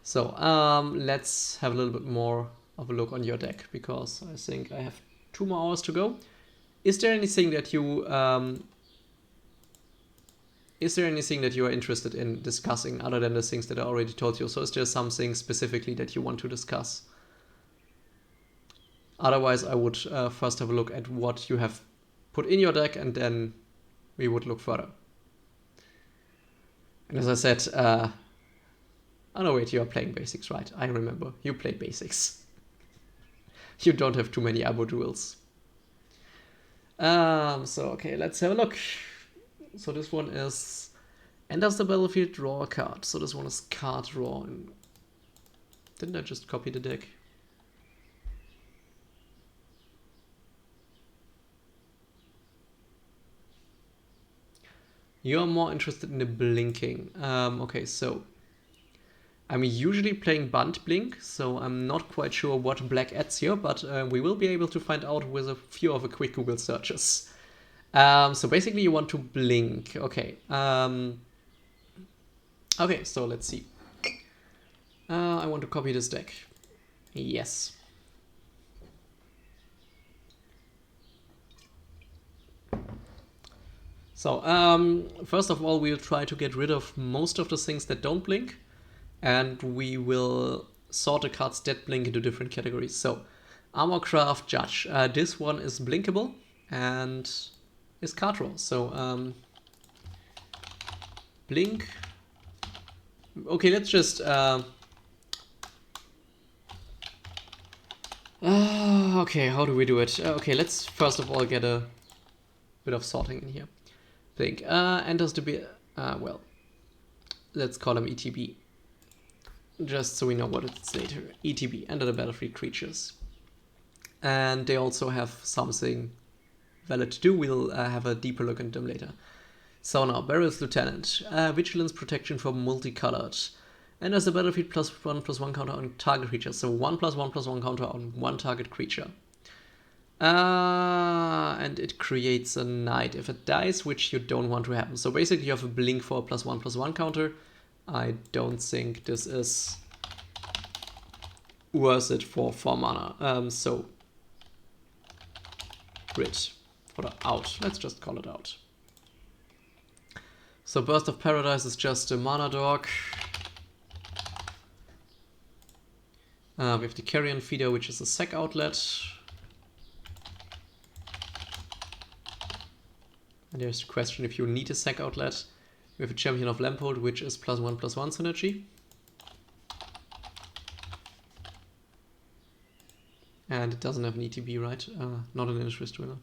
So let's have a little bit more of a look on your deck, because I think I have 2 more hours to go. Is there anything that you are interested in discussing other than the things that I already told you? So is there something specifically that you want to discuss? Otherwise, I would first have a look at what you have put in your deck, and then we would look further. And as I said, oh no, wait, you are playing basics, right? I remember. You play basics. You don't have too many abo duels. So, okay, let's have a look. So this one is enters the battlefield, draw a card. So this one is card draw. Didn't I just copy the deck? You're more interested in the blinking. Okay, so I'm usually playing Bunt Blink, so I'm not quite sure what black adds here, but we will be able to find out with a few of a quick Google searches. So basically you want to blink. Okay. Okay, so let's see. I want to copy this deck. Yes. So first of all, we'll try to get rid of most of the things that don't blink, and we will sort the cards that blink into different categories. So Armorcraft Judge. This one is blinkable and is card draw. So blink. Okay, let's just okay, how do we do it? Okay, let's first of all get a bit of sorting in here. Blink enters the well, let's call them ETB, just so we know what it's later. ETB, enter the battlefield creatures, and they also have something valid to do. We'll have a deeper look into them later. So now, Barrel's Lieutenant, vigilance protection for multicolored, enters the battlefield +1/+1 counter on target creature. So 1/1/1 counter on one target creature. And it creates a knight if it dies, which you don't want to happen. So basically you have a blink for a +1/+1 counter. I don't think this is worth it for 4 mana. So grid for the out. Let's just call it out. So Burst of Paradise is just a mana dog. We have the Carrion Feeder, which is a sack outlet. And there's the question if you need a sack outlet. We have a Champion of Lamphold, which is +1/+1 synergy. And it doesn't have an ETB, right? Not an interest winner.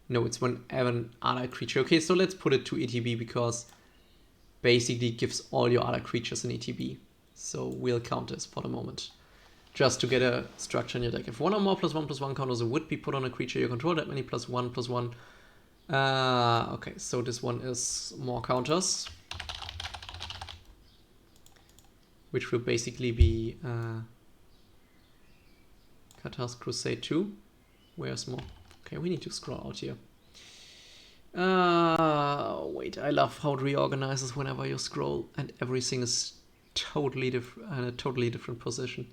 No, it's whenever an other creature. Okay, so let's put it to ETB, because basically it gives all your other creatures an ETB. So we'll count this for the moment, just to get a structure in your deck. If one or more +1/+1 counters would be put on a creature you control, that many +1/+1. Okay, so this one is more counters, which will basically be Katar's Crusade 2. Where's more? Okay, we need to scroll out here. Wait, I love how it reorganizes whenever you scroll, and everything is totally different in a totally different position.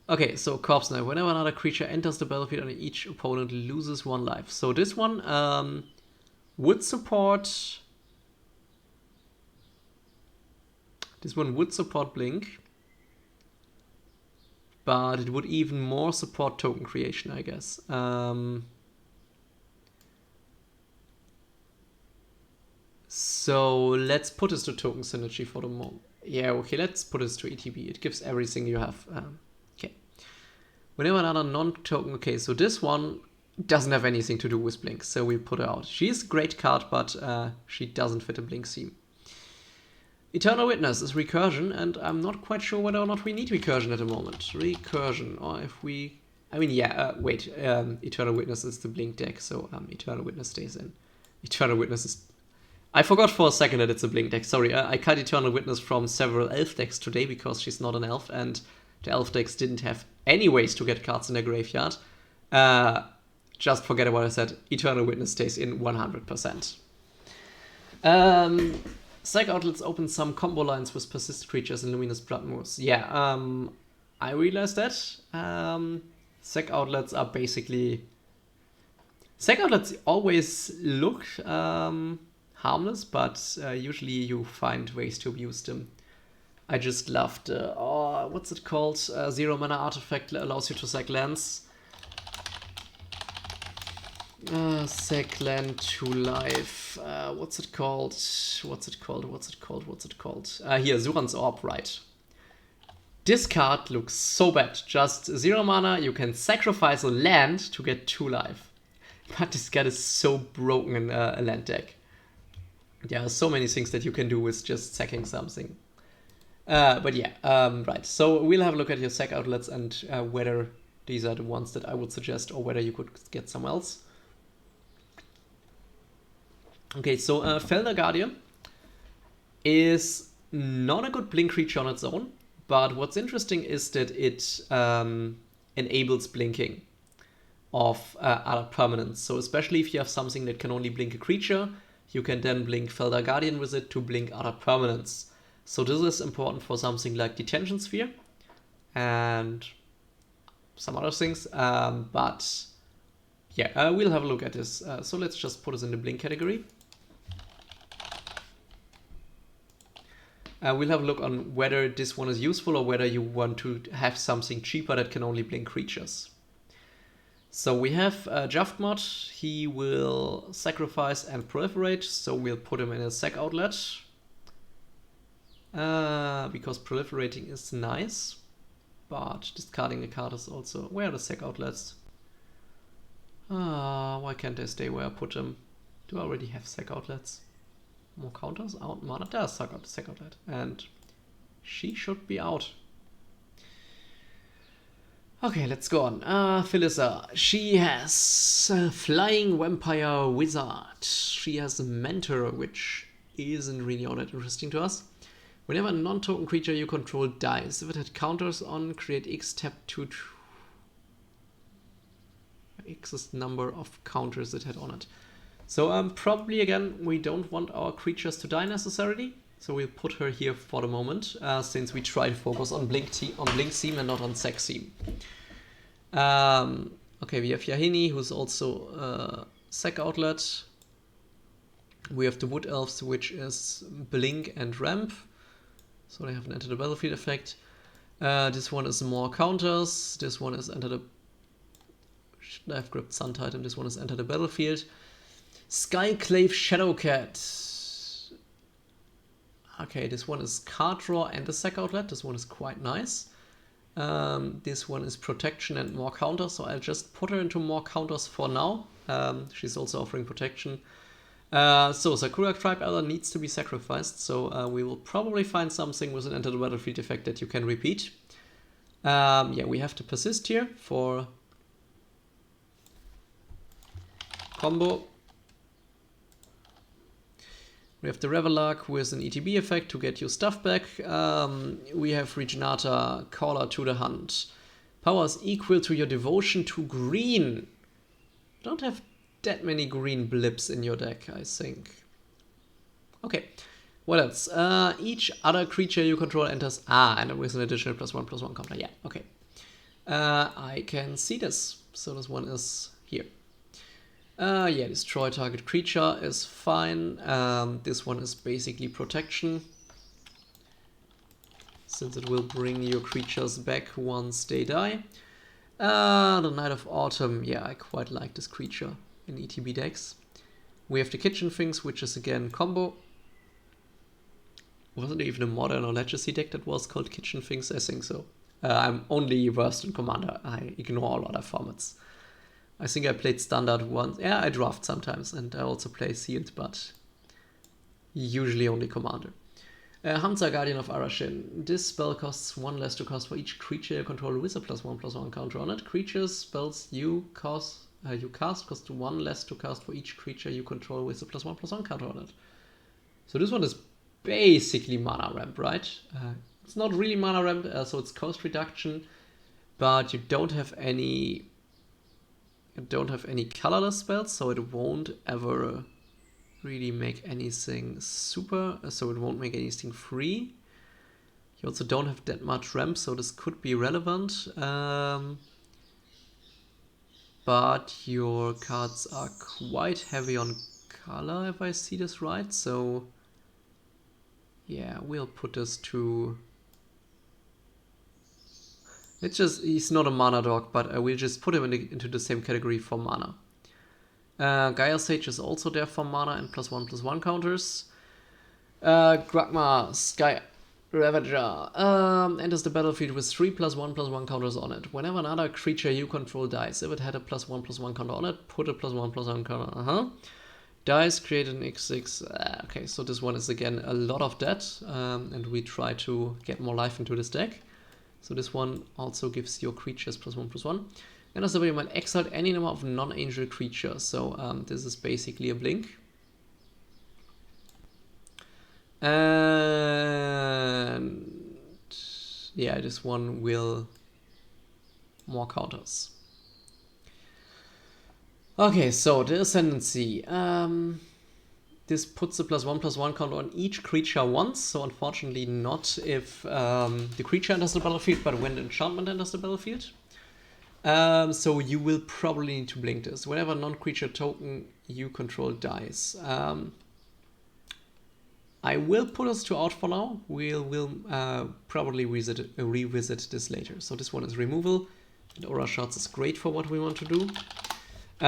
Okay, so Corpse Knife. Whenever another creature enters the battlefield and each opponent loses 1 life. So this one would support... This one would support Blink. But it would even more support token creation, I guess. So let's put this to token synergy for the moment. Yeah, okay, let's put this to ETB. It gives everything you have. Okay. Whenever another non-token... Okay, so this one doesn't have anything to do with Blink, so we put her out. She's a great card, but she doesn't fit a Blink theme. Eternal Witness is recursion, and I'm not quite sure whether or not we need recursion at the moment. Recursion, or if we... I mean, yeah, wait. Eternal Witness is the Blink deck, so Eternal Witness stays in. Eternal Witness is... I forgot for a second that it's a Blink deck. Sorry, I cut Eternal Witness from several elf decks today because she's not an elf, and the elf decks didn't have any ways to get cards in their graveyard. Just forget about what I said. Eternal Witness stays in 100%. Psych outlets open some combo lines with persist creatures and luminous blood moves. Yeah, I realized that. Psych outlets are basically... Psych outlets always look harmless, but usually you find ways to abuse them. I just loved, what's it called? Zero mana artifact allows you to sack lands. Sack land to life. What's it called? Here, Zuran's Orb, right. This card looks so bad. Just 0 mana, you can sacrifice a land to get 2 life. But this card is so broken in a land deck. There are so many things that you can do with just sacking something. But yeah, right. So we'll have a look at your sack outlets and whether these are the ones that I would suggest or whether you could get some else. Okay, so Felder Guardian is not a good blink creature on its own, but what's interesting is that it enables blinking of other permanents. So especially if you have something that can only blink a creature, you can then blink Felder Guardian with it to blink other permanents. So this is important for something like Detention Sphere and some other things, but yeah, we'll have a look at this. So let's just put this in the blink category. We'll have a look on whether this one is useful or whether you want to have something cheaper that can only blink creatures. So we have Jaftmod. He will sacrifice and proliferate, so we'll put him in a sack outlet. Because proliferating is nice, but discarding a card is also... Where are the sack outlets? Why can't I stay where I put them? Do I already have sack outlets? More counters? Out mana does sack outlet. And she should be out. Okay, let's go on. Phylissa. She has Flying Vampire Wizard. She has a Mentor, which isn't really all that interesting to us. Whenever a non-token creature you control dies, if it had counters on, create X, tap 2... X's number of counters it had on it. So probably, again, we don't want our creatures to die necessarily. So we'll put her here for the moment, since we try to focus on Blink Theme and not on Sack Theme. Okay, we have Yahini, who's also Sack Outlet. We have the Wood Elves, which is Blink and Ramp. So they haven't entered the battlefield effect. This one is more counters. This one is enter the... Should I have grabbed Sun Titan? This one is enter the battlefield. Skyclave Shadowcat. Okay, this one is card draw and a sack outlet. This one is quite nice. This one is protection and more counters, so I'll just put her into more counters for now. She's also offering protection. So Sakura Tribe Elder needs to be sacrificed, so we will probably find something with an enter the battlefield effect that you can repeat. Yeah, we have to persist here for combo. We have the Revelark with an ETB effect to get your stuff back. We have Regenata, Caller to the Hunt. Powers equal to your devotion to green. Don't have that many green blips in your deck, I think. Okay, what else? Each other creature you control enters... and with an additional +1/+1 counter. Yeah, okay. I can see this. So this one is here. Yeah, destroy target creature is fine. This one is basically protection, since it will bring your creatures back once they die. The Night of Autumn, yeah, I quite like this creature in ETB decks. We have the Kitchen Finks, which is again combo. Wasn't there even a Modern or Legacy deck that was called Kitchen Finks? I think so. I'm only versed in Commander. I ignore all other formats. I think I played Standard once. Yeah, I draft sometimes, and I also play Sealed, but usually only Commander. Hamza, Guardian of Arashin. This spell costs 1 less to cast for each creature you control with a +1/+1 counter on it. Creatures spells you cast cost 1 less to cast for each creature you control with a +1/+1 counter on it. So this one is basically mana ramp, right? It's not really mana ramp, so it's cost reduction, but you don't have any colorless spells, so it won't ever really make anything super, so it won't make anything free. You also don't have that much ramp, so this could be relevant. But your cards are quite heavy on color, if I see this right. So yeah, we'll put this to... It's just, he's not a mana dog, but we'll just put him into the same category for mana. Gaia Sage is also there for mana and +1/+1 counters. Gragma Sky Ravager enters the battlefield with 3 +1/+1 counters on it. Whenever another creature you control dies, if it had a +1/+1 counter on it, put a +1/+1 counter. Dies, create an X6. Okay, so this one is again a lot of that, and we try to get more life into this deck. So this one also gives your creatures +1/+1. And also you might exile any number of non-angel creatures. So this is basically a blink. And yeah, this one will more counters. Okay, so the Ascendancy. This puts a +1/+1 counter on each creature once, so unfortunately not if the creature enters the battlefield, but when the enchantment enters the battlefield. So you will probably need to blink this. Whenever non-creature token you control dies. I will put us to out for now. We'll probably revisit this later. So this one is removal, and Aura Shots is great for what we want to do.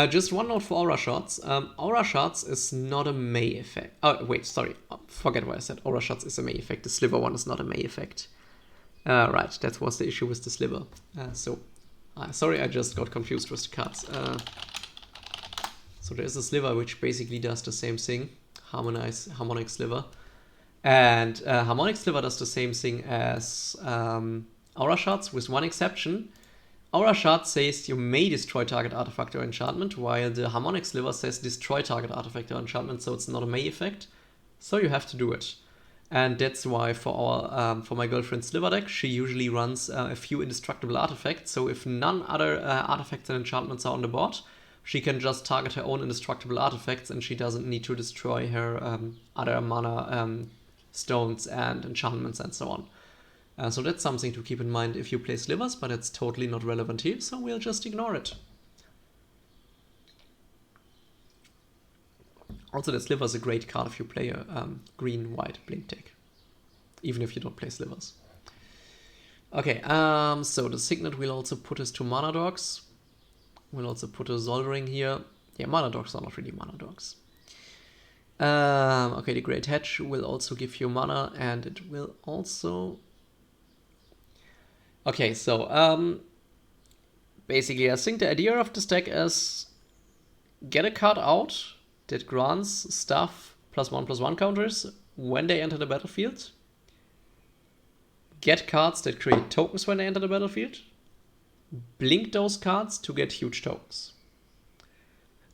Just one note for Aura Shots. Aura Shots is not a May effect. Oh, wait, sorry. Forget what I said. Aura Shots is a May effect. The Sliver one is not a May effect. Right, that was the issue with the Sliver. Sorry, I just got confused with the cards. So there's a Sliver which basically does the same thing. Harmonic Sliver. And Harmonic Sliver does the same thing as Aura Shots, with one exception. Aura Shard says you may destroy target artifact or enchantment, while the Harmonic Sliver says destroy target artifact or enchantment, so it's not a May effect. So you have to do it. And that's why for my girlfriend's Sliver deck, she usually runs a few indestructible artifacts, so if none other artifacts and enchantments are on the board, she can just target her own indestructible artifacts and she doesn't need to destroy her other mana stones and enchantments and so on. So that's something to keep in mind if you play Slivers, but it's totally not relevant here, so we'll just ignore it. Also, the Sliver is a great card if you play a green-white blink deck, even if you don't play Slivers. Okay, so the Signet will also put us to Mana Dogs. We'll also put a Zoldering here. Yeah, Mana Dogs are not really Mana Dogs. Okay, the Great Hedge will also give you mana, and it will also... Okay, so basically I think the idea of this deck is get a card out that grants stuff +1/+1 counters when they enter the battlefield. Get cards that create tokens when they enter the battlefield. Blink those cards to get huge tokens.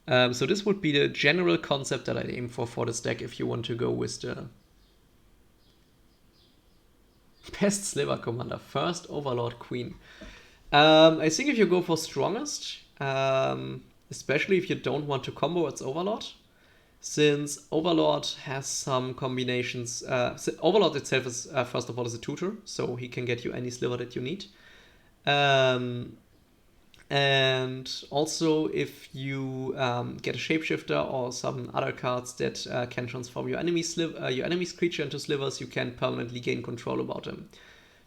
So this would be the general concept that I'd aim for this deck if you want to go with the best Sliver commander. First Overlord Queen. I think if you go for strongest, especially if you don't want to combo its Overlord, since Overlord has some combinations. Overlord itself is, first of all, is a tutor, so he can get you any Sliver that you need. And also if you get a Shapeshifter or some other cards that can transform your enemy's creature into Slivers, you can permanently gain control about them.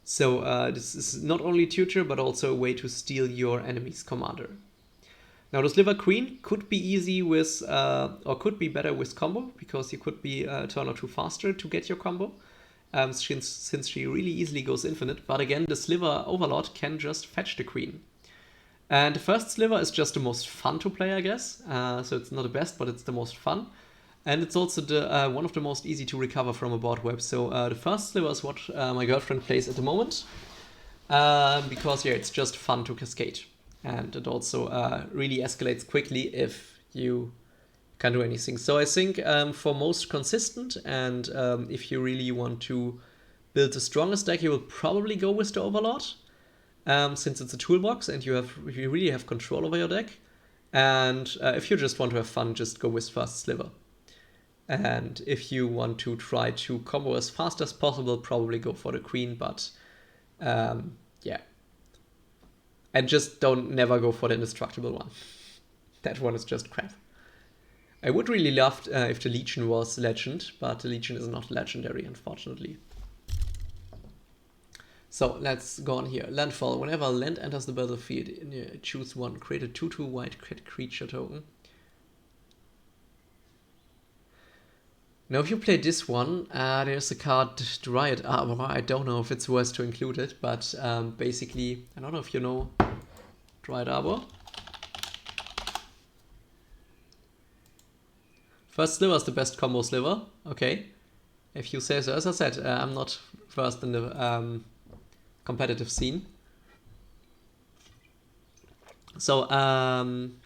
So this is not only tutor, but also a way to steal your enemy's commander. Now the Sliver Queen could be easy with, or could be better with combo, because you could be a turn or two faster to get your combo, since she really easily goes infinite. But again, the Sliver Overlord can just fetch the Queen. And the first Sliver is just the most fun to play, I guess. So it's not the best, but it's the most fun. And it's also the one of the most easy to recover from a board web. So the first Sliver is what my girlfriend plays at the moment. Because yeah, it's just fun to cascade. And it also really escalates quickly if you can't do anything. So I think for most consistent, and if you really want to build the strongest deck, you will probably go with the Overlord. Since it's a toolbox and you really have control over your deck. And if you just want to have fun, just go with first Sliver. And if you want to try to combo as fast as possible, probably go for the queen, but yeah. And just don't never go for the indestructible one. That one is just crap. I would really love if the Legion was legend, but the Legion is not legendary, unfortunately. So let's go on here. Landfall. Whenever land enters the battlefield, choose one. Create a 2/2 white creature token. Now, if you play this one, there's a card, Dryad Arbor. I don't know if it's worth to include it, but basically, I don't know if you know Dryad Arbor. First sliver is the best combo sliver. Okay. If you say so. As I said, I'm not first in the competitive scene. So, I'm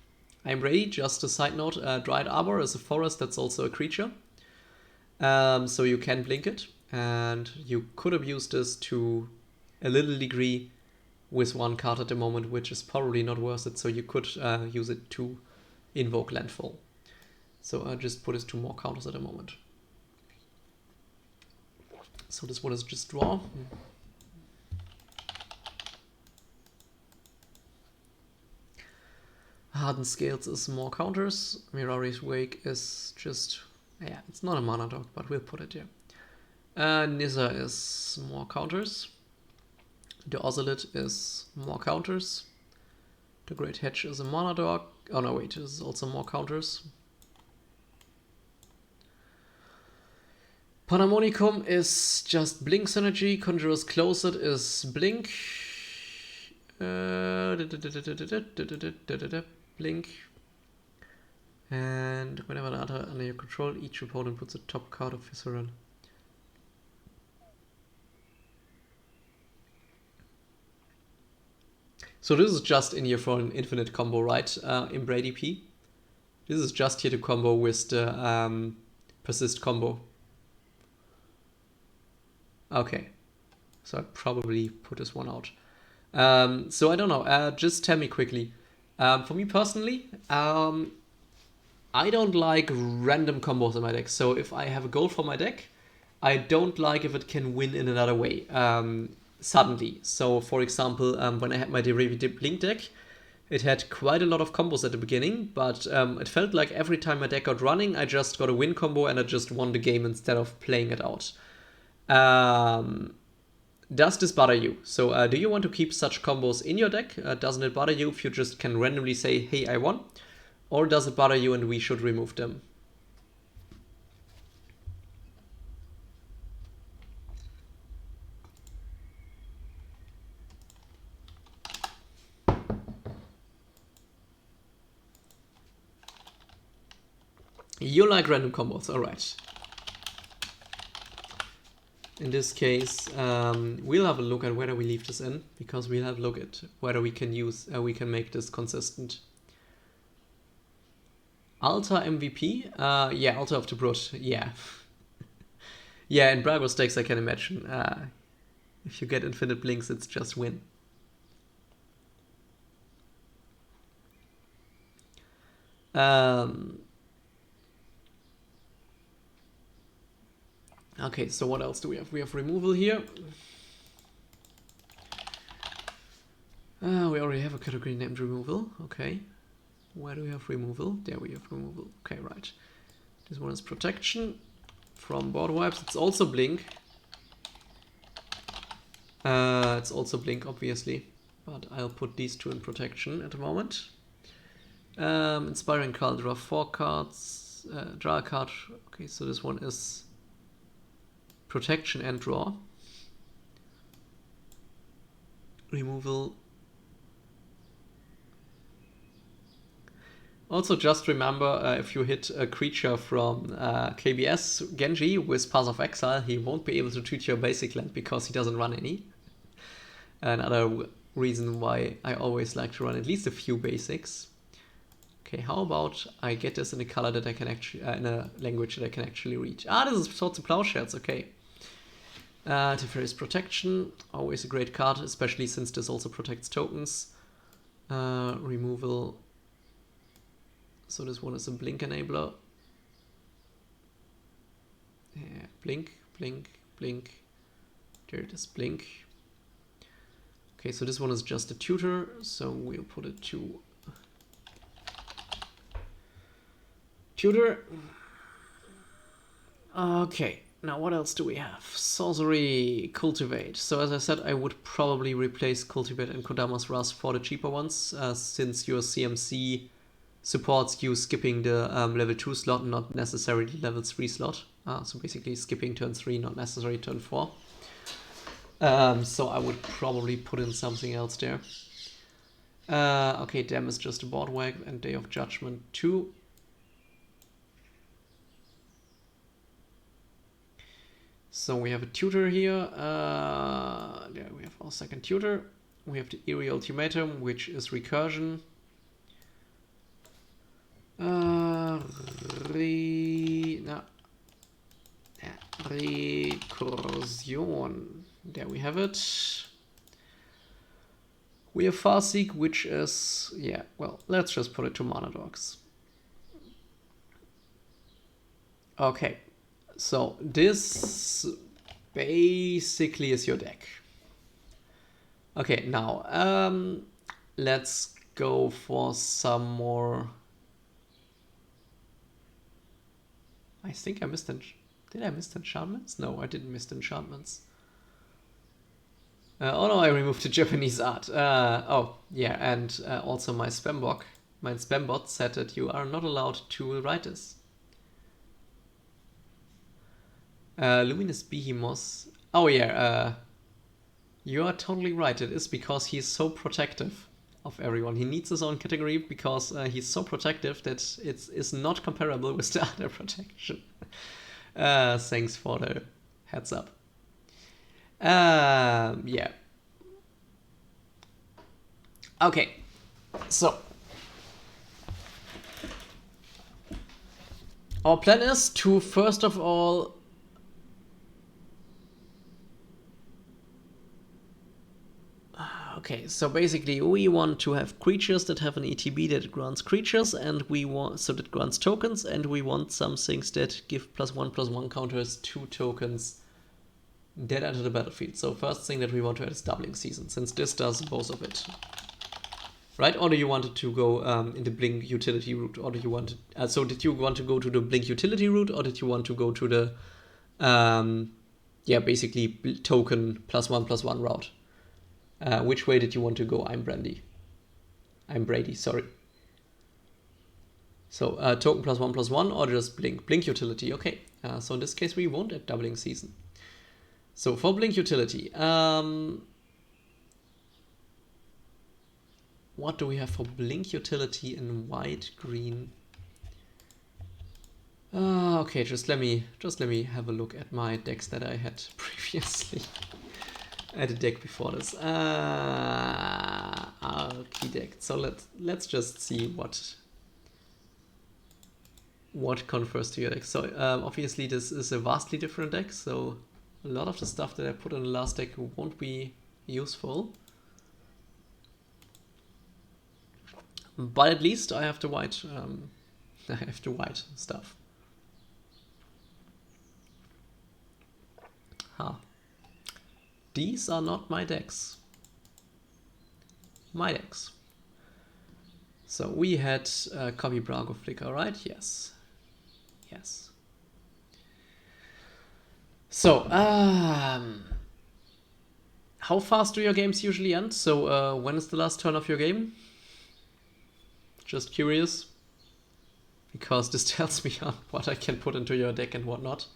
ready. Just a side note, Dryad Arbor is a forest that's also a creature. So you can blink it, and you could have used this to a little degree with one card at the moment, which is probably not worth it. So you could use it to invoke landfall. So I just put it to more counters at the moment. So this one is just draw. Hardened Scales is more counters. Mirari's Wake is just, yeah, it's not a mana dog, but we'll put it here. Nissa is more counters. The Ocelot is more counters. The Great Hedge is a mana dog. Oh no, wait, this is also more counters. Panamonicum is just blink synergy. Conjurer's Closet is blink. Blink. And whenever an other under your control, each opponent puts a top card of Visceral. So this is just in here for an infinite combo, right? In Brady P. This is just here to combo with the persist combo. Okay. So I probably put this one out. So I don't know. Just tell me quickly. For me personally, I don't like random combos in my deck. So if I have a goal for my deck, I don't like if it can win in another way suddenly. So for example, when I had my derivative Blink deck, it had quite a lot of combos at the beginning, but it felt like every time my deck got running, I just got a win combo and I just won the game instead of playing it out. Does this bother you? So do you want to keep such combos in your deck? Doesn't it bother you if you just can randomly say, hey, I won? Or does it bother you and we should remove them? You like random combos, alright. In this case, we'll have a look at whether we leave this in, because we'll have a look at whether we can use, we can make this consistent. Altar MVP? Yeah, Altar of the Brute, yeah. Yeah, in Brago stakes I can imagine. If you get infinite blinks, it's just win. Okay, so what else do we have? We have removal here. We already have a category named removal. Okay. Where do we have removal? There we have removal. Okay, right. This one is protection from board wipes. It's also blink. It's also blink, obviously. But I'll put these two in protection at the moment. Inspiring Call, draw 4 cards. Draw a card. Okay, so this one is protection and draw. Removal. Also, just remember, if you hit a creature from KBS Genji with Path of Exile, he won't be able to treat your basic land because he doesn't run any. Another reason why I always like to run at least a few basics. Okay, how about I get this in a color that I can actually, in a language that I can actually read. Ah, this is Swords and Plowshares, okay. Teferi's Protection, always a great card, especially since this also protects tokens. Removal. So this one is a blink enabler. Blink, blink, blink. There it is, blink. Okay, so this one is just a tutor, so we'll put it to tutor. Okay, now what else do we have? Sorcery, cultivate. So as I said, I would probably replace cultivate and Kodama's Rust for the cheaper ones, since your CMC supports you skipping the level 2 slot, not necessarily the level 3 slot. So basically skipping turn 3, not necessarily turn 4. So I would probably put in something else there. Okay, Dam is just a board wag, and Day of Judgment 2. So we have a tutor here. There we have our second tutor. We have the Eerie Ultimatum, which is recursion. Recursion. There we have it. We have Farseek, which is, yeah, well, let's just put it to Mana Dogs. Okay, so this basically is your deck. Okay, now let's go for some more. I think I missed did I miss enchantments? No, I didn't miss enchantments. Oh no, I removed the Japanese art. Oh yeah, and also my spambot said that you are not allowed to write this. Luminous Behemoth. Oh yeah, you are totally right. It is because he's so protective of everyone. He needs his own category because he's so protective that it is not comparable with the other protection. Thanks for the heads up. Yeah. Okay. So our plan is to first of all okay, so basically we want to have creatures that have an ETB that grants creatures, and we want so that grants tokens, and we want some things that give +1/+1 counters to tokens that enter the battlefield. So first thing that we want to add is Doubling Season, since this does both of it. Right? Or do you want it to go in the Blink utility route, or do you want to, so did you want to go to the Blink utility route, or did you want to go to the yeah, basically token +1/+1 route? Which way did you want to go? I'm Brady, sorry. So token +1/+1 or just Blink utility. Okay, so in this case we won't add Doubling Season. So for Blink utility, what do we have for Blink utility in white, green? Okay, just let me have a look at my decks that I had previously. I had a deck before this. Key deck. So let's just see what confers to your deck. So obviously this is a vastly different deck. So a lot of the stuff that I put in the last deck won't be useful. But at least I have the white. I have the white stuff. Huh. These are not my decks. My decks. So we had copy Brago Flicker, right? Yes. Yes. So, how fast do your games usually end? So, when is the last turn of your game? Just curious. Because this tells me on what I can put into your deck and what not.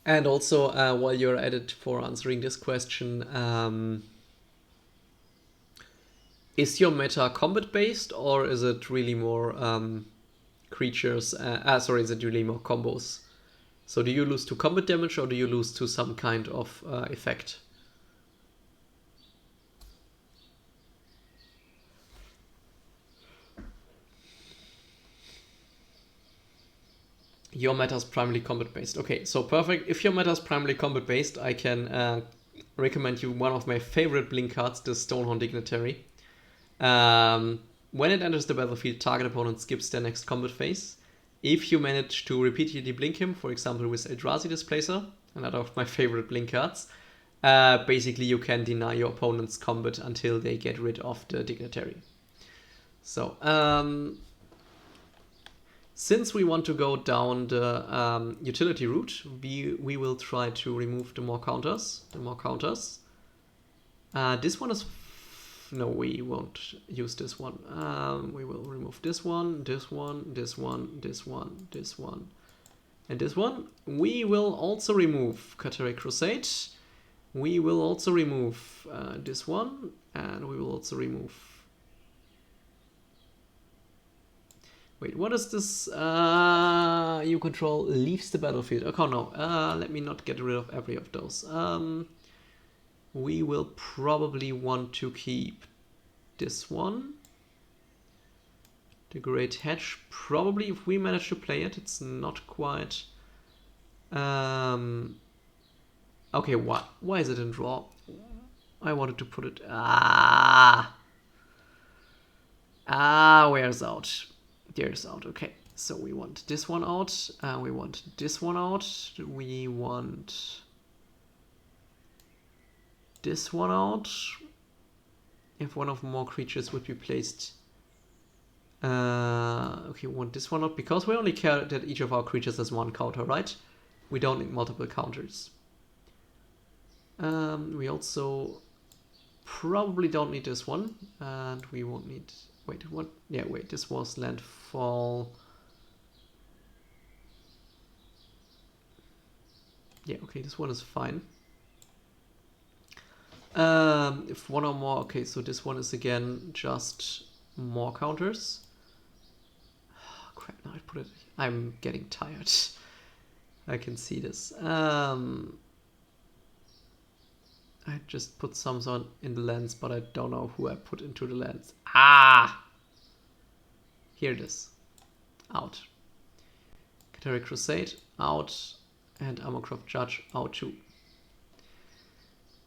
And also, while you're at it for answering this question, is your meta combat based, or is it really more creatures? Sorry, is it really more combos? So do you lose to combat damage, or do you lose to some kind of effect? Your meta is primarily combat based. Okay, so perfect. If your meta is primarily combat based, I can recommend you one of my favorite blink cards, the Stonehorn Dignitary. When it enters the battlefield, target opponent skips their next combat phase. If you manage to repeatedly blink him, for example with Eldrazi Displacer, another of my favorite blink cards, basically you can deny your opponent's combat until they get rid of the Dignitary. So, since we want to go down the utility route, we will try to remove the more counters. This one is... no, we won't use this one. We will remove this one, this one, this one, this one, this one, and this one. We will also remove Katarek Crusade. We will also remove this one, and we will also remove... wait, what is this? You control leaves the battlefield. Okay, no. Let me not get rid of every of those. We will probably want to keep this one. The Great Hedge. Probably if we manage to play it, it's not quite... okay, why is it in draw? I wanted to put it... where's out? There's out. Okay, so we want this one out. We want this one out. We want this one out. If one of more creatures would be placed... okay, we want this one out because we only care that each of our creatures has one counter, right? We don't need multiple counters. We also probably don't need this one, and we won't need... wait, what? Yeah, wait, this was landfall. Yeah, okay, this one is fine. If one or more... okay, so this one is again just more counters. Oh, crap, now I put it... I'm getting tired. I can see this. I just put some on in the lens, but I don't know who I put into the lens. Here it is. Out. Katarek Crusade, out. And Armorcraft Judge, out too.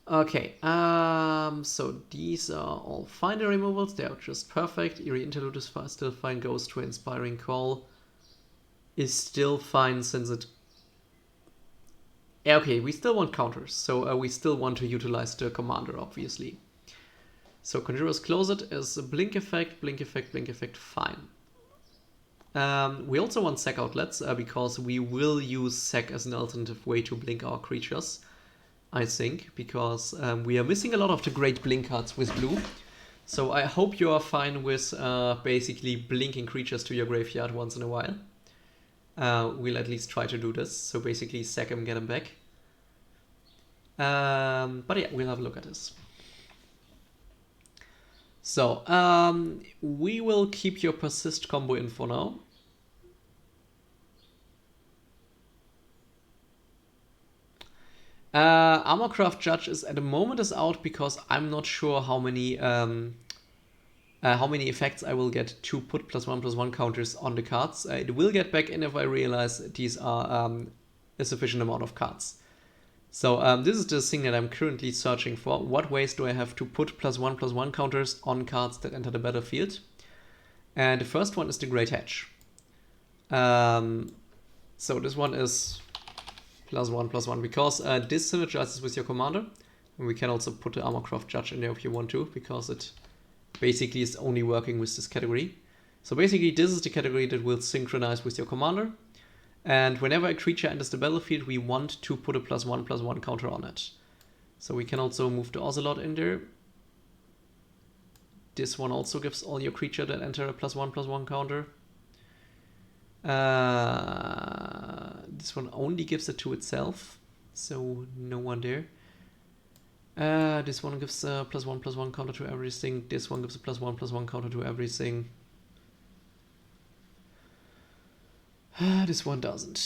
Okay, so these are all fine, the removals. They are just perfect. Eerie Interlude is still fine. Ghost to Inspiring Call is still fine since it... yeah, okay, we still want counters, so we still want to utilize the commander, obviously. So Conjurer's Closet is a blink effect, blink effect, blink effect, fine. We also want sack outlets, because we will use sack as an alternative way to blink our creatures, I think, because we are missing a lot of the great blink cards with blue. So I hope you are fine with basically blinking creatures to your graveyard once in a while. We'll at least try to do this. So basically sack them, get them back. But yeah, we'll have a look at this. So we will keep your persist combo in for now. Armorcraft Judge is at the moment is out because I'm not sure how many effects I will get to put +1/+1 counters on the cards. It will get back in if I realize these are a sufficient amount of cards. So this is the thing that I'm currently searching for. What ways do I have to put +1/+1 counters on cards that enter the battlefield? And the first one is the Great Hedge. So this one is +1/+1 because this synergizes with your commander. And we can also put the Armorcraft Judge in there if you want to, because it basically is only working with this category. So basically this is the category that will synchronize with your commander. And whenever a creature enters the battlefield, we want to put a +1/+1 counter on it. So we can also move the Ocelot in there. This one also gives all your creature that enter a +1/+1 counter. This one only gives it to itself, so no one there. This one gives a +1/+1 counter to everything. This one gives a +1/+1 counter to everything. This one doesn't.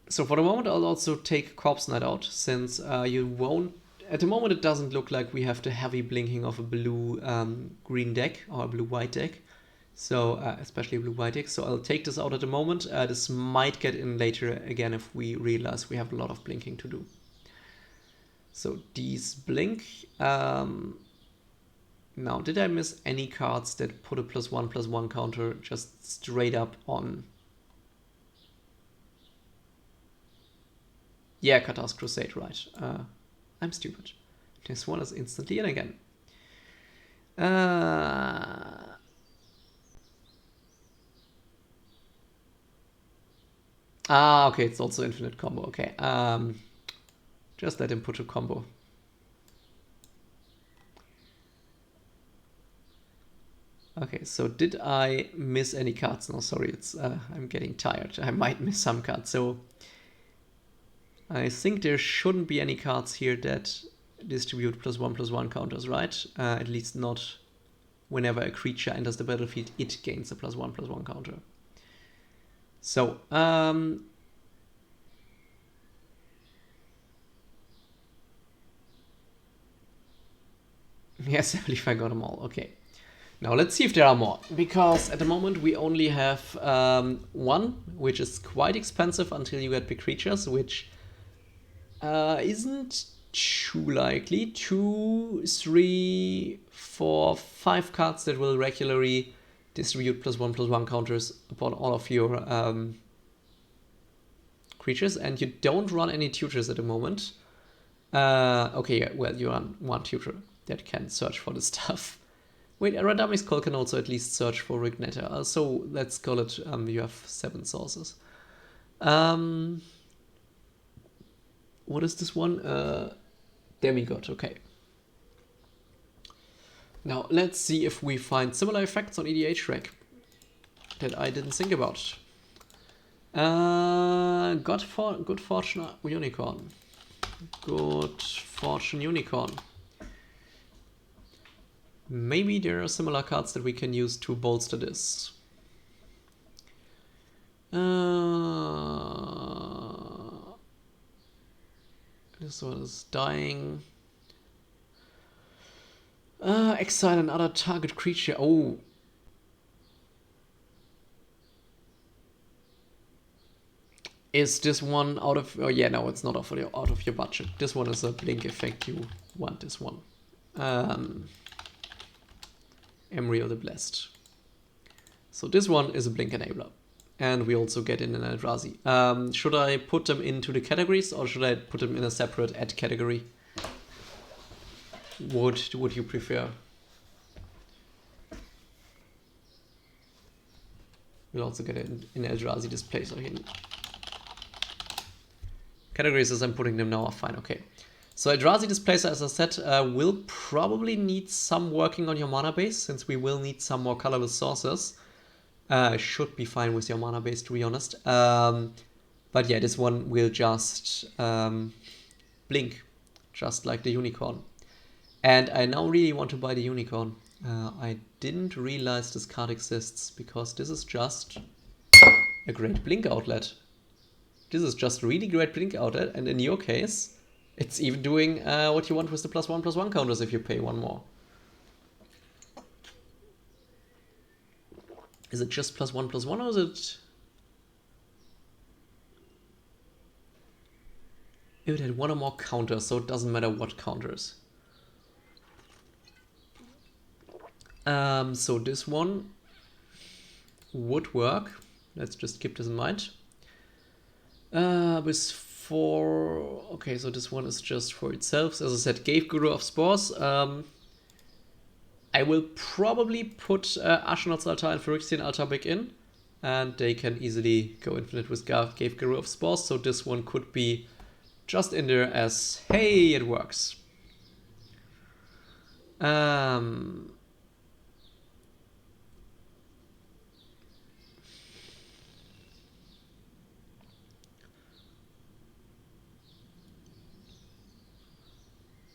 So for the moment, I'll also take Corpse Knight out, since you won't... at the moment, it doesn't look like we have the heavy blinking of a blue-green deck or a blue-white deck. So especially blue-white decks. So I'll take this out at the moment. This might get in later again if we realize we have a lot of blinking to do. So these blink. Now, did I miss any cards that put a +1/+1 counter just straight up on? Yeah, Katar's Crusade, right. I'm stupid. This one is instantly in again. Okay, it's also infinite combo. Okay, just let him put a combo. Okay, so did I miss any cards? No, sorry, it's I'm getting tired. I might miss some cards. So I think there shouldn't be any cards here that distribute +1/+1 counters, right? At least not whenever a creature enters the battlefield, it gains a +1/+1 counter. So, yes, I believe I got them all. Okay. Now let's see if there are more, because at the moment we only have one, which is quite expensive until you get big creatures, which isn't too likely. 2, 3, 4, 5 cards that will regularly distribute +1/+1 counters upon all of your creatures, and you don't run any tutors at the moment. Okay, yeah, well, you run one tutor that can search for the stuff. Wait, Aradami's Call can also at least search for Rignetter. So let's call it, you have 7 sources. What is this one? Demigod, okay. Now let's see if we find similar effects on EDH Rec that I didn't think about. Good Fortune Unicorn. Good Fortune Unicorn. Maybe there are similar cards that we can use to bolster this. This one is dying. Exile another target creature. Oh. Is this one out of... Oh yeah, no, it's not out of your budget. This one is a blink effect. You want this one. Emryo the Blessed. So this one is a blink enabler. And we also get in an Eldrazi. Should I put them into the categories or should I put them in a separate add category? What would you prefer? We'll also get it in Eldrazi Displacer here. Categories as I'm putting them now are fine, okay. So Eldrazi Displacer, as I said, will probably need some working on your mana base, since we will need some more colorless sources. Should be fine with your mana base, to be honest. But yeah, this one will just blink, just like the Unicorn. And I now really want to buy the Unicorn. I didn't realize this card exists, because this is just a great blink outlet. This is just a really great blink outlet, and in your case, it's even doing what you want with the +1/+1 counters if you pay one more. Is it just +1/+1 or is it... It had one or more counters, so it doesn't matter what counters. So this one would work. Let's just keep this in mind. With 4... Okay, so this one is just for itself. As I said, Gave Guru of Spores. I will probably put Ashnod's Altar and Phyrexian Altar back in. And they can easily go infinite with Gave Guru of Spores. So this one could be just in there as, hey, it works.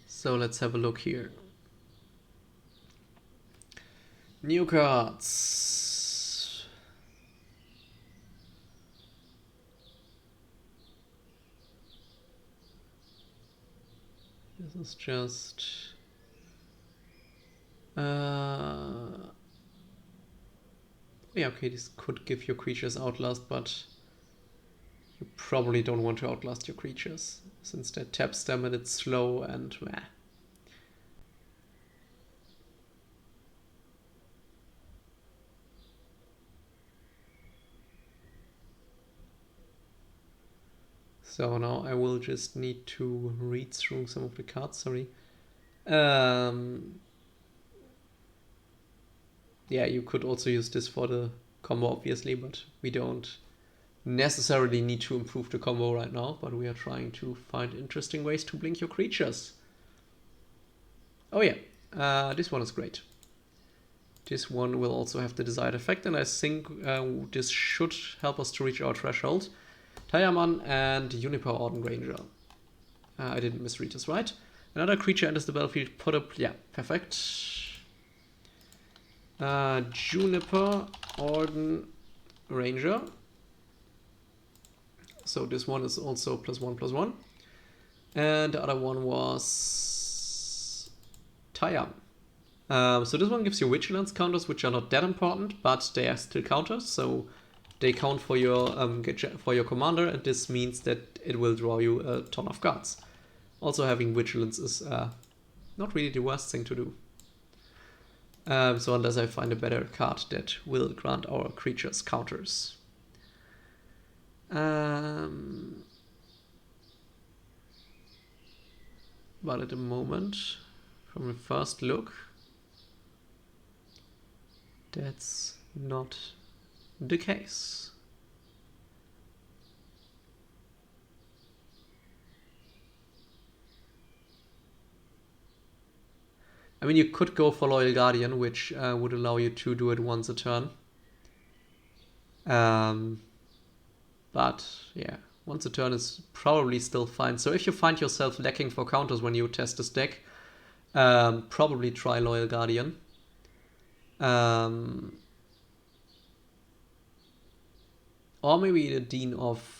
So let's have a look here. New cards. This is just... Yeah, okay, this could give your creatures Outlast, but you probably don't want to outlast your creatures, since that taps them and it's slow and meh. So now I will just need to read through some of the cards, sorry. Yeah, you could also use this for the combo, obviously, but we don't necessarily need to improve the combo right now, but we are trying to find interesting ways to blink your creatures. Oh yeah, this one is great. This one will also have the desired effect, and I think this should help us to reach our threshold. Tayaman and Juniper Orden Ranger. I didn't misread this, right? Another creature enters the battlefield, put up... Yeah, perfect. Juniper Orden Ranger. So this one is also +1/+1. And the other one was Tayam. So this one gives you vigilance counters, which are not that important, but they are still counters. So they count for your commander, and this means that it will draw you a ton of cards. Also, having vigilance is not really the worst thing to do. So unless I find a better card that will grant our creatures counters. But at the moment, from the first look, that's not the case. I mean, you could go for Loyal Guardian, which would allow you to do it once a turn. But yeah, once a turn is probably still fine. So if you find yourself lacking for counters when you test this deck, probably try Loyal Guardian. Or maybe the Dean of...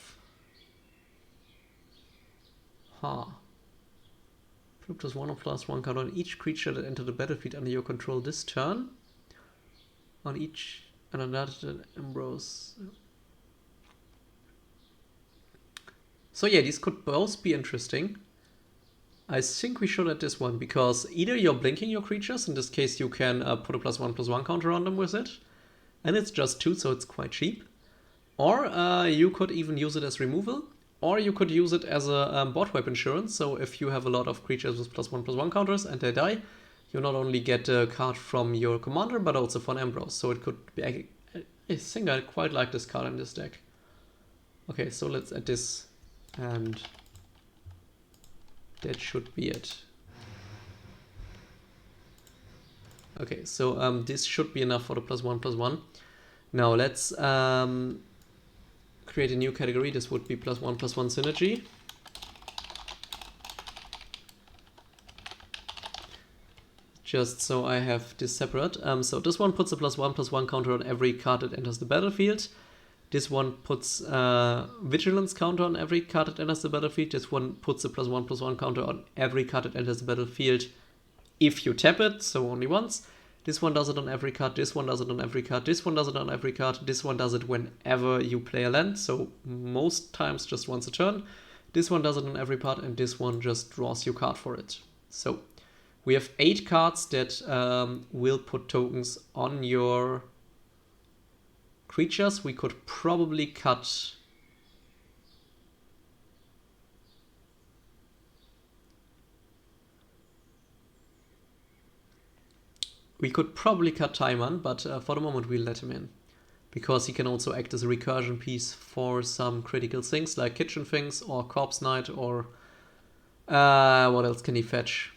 Put +1/+1 card on each creature that entered the battlefield under your control this turn. On each... and another Ambrose... So yeah, these could both be interesting. I think we should at this one, because either you're blinking your creatures, in this case you can put a +1/+1 counter on them with it, and it's just 2, so it's quite cheap. Or you could even use it as removal, or you could use it as a board wipe insurance, so if you have a lot of creatures with +1/+1 counters and they die, you not only get a card from your commander, but also from Ambrose, so it could be... I think I quite like this card in this deck. Okay, so let's add this, and that should be it. Okay, so this should be enough for the +1/+1. Now let's create a new category. This would be +1/+1 synergy. Just so I have this separate. So this one puts a +1/+1 counter on every card that enters the battlefield. This one puts vigilance counter on every card that enters the battlefield. This one puts a +1/+1 counter on every card that enters the battlefield if you tap it, so only once. This one does it on every card, this one does it on every card, this one does it on every card, this one does it whenever you play a land, so most times just once a turn. This one does it on every part, and this one just draws you a card for it. So we have 8 cards that will put tokens on your creatures. We could probably cut... We could probably cut Taiman, but for the moment we'll let him in. Because he can also act as a recursion piece for some critical things like Kitchen Things or Corpse Knight or... what else can he fetch?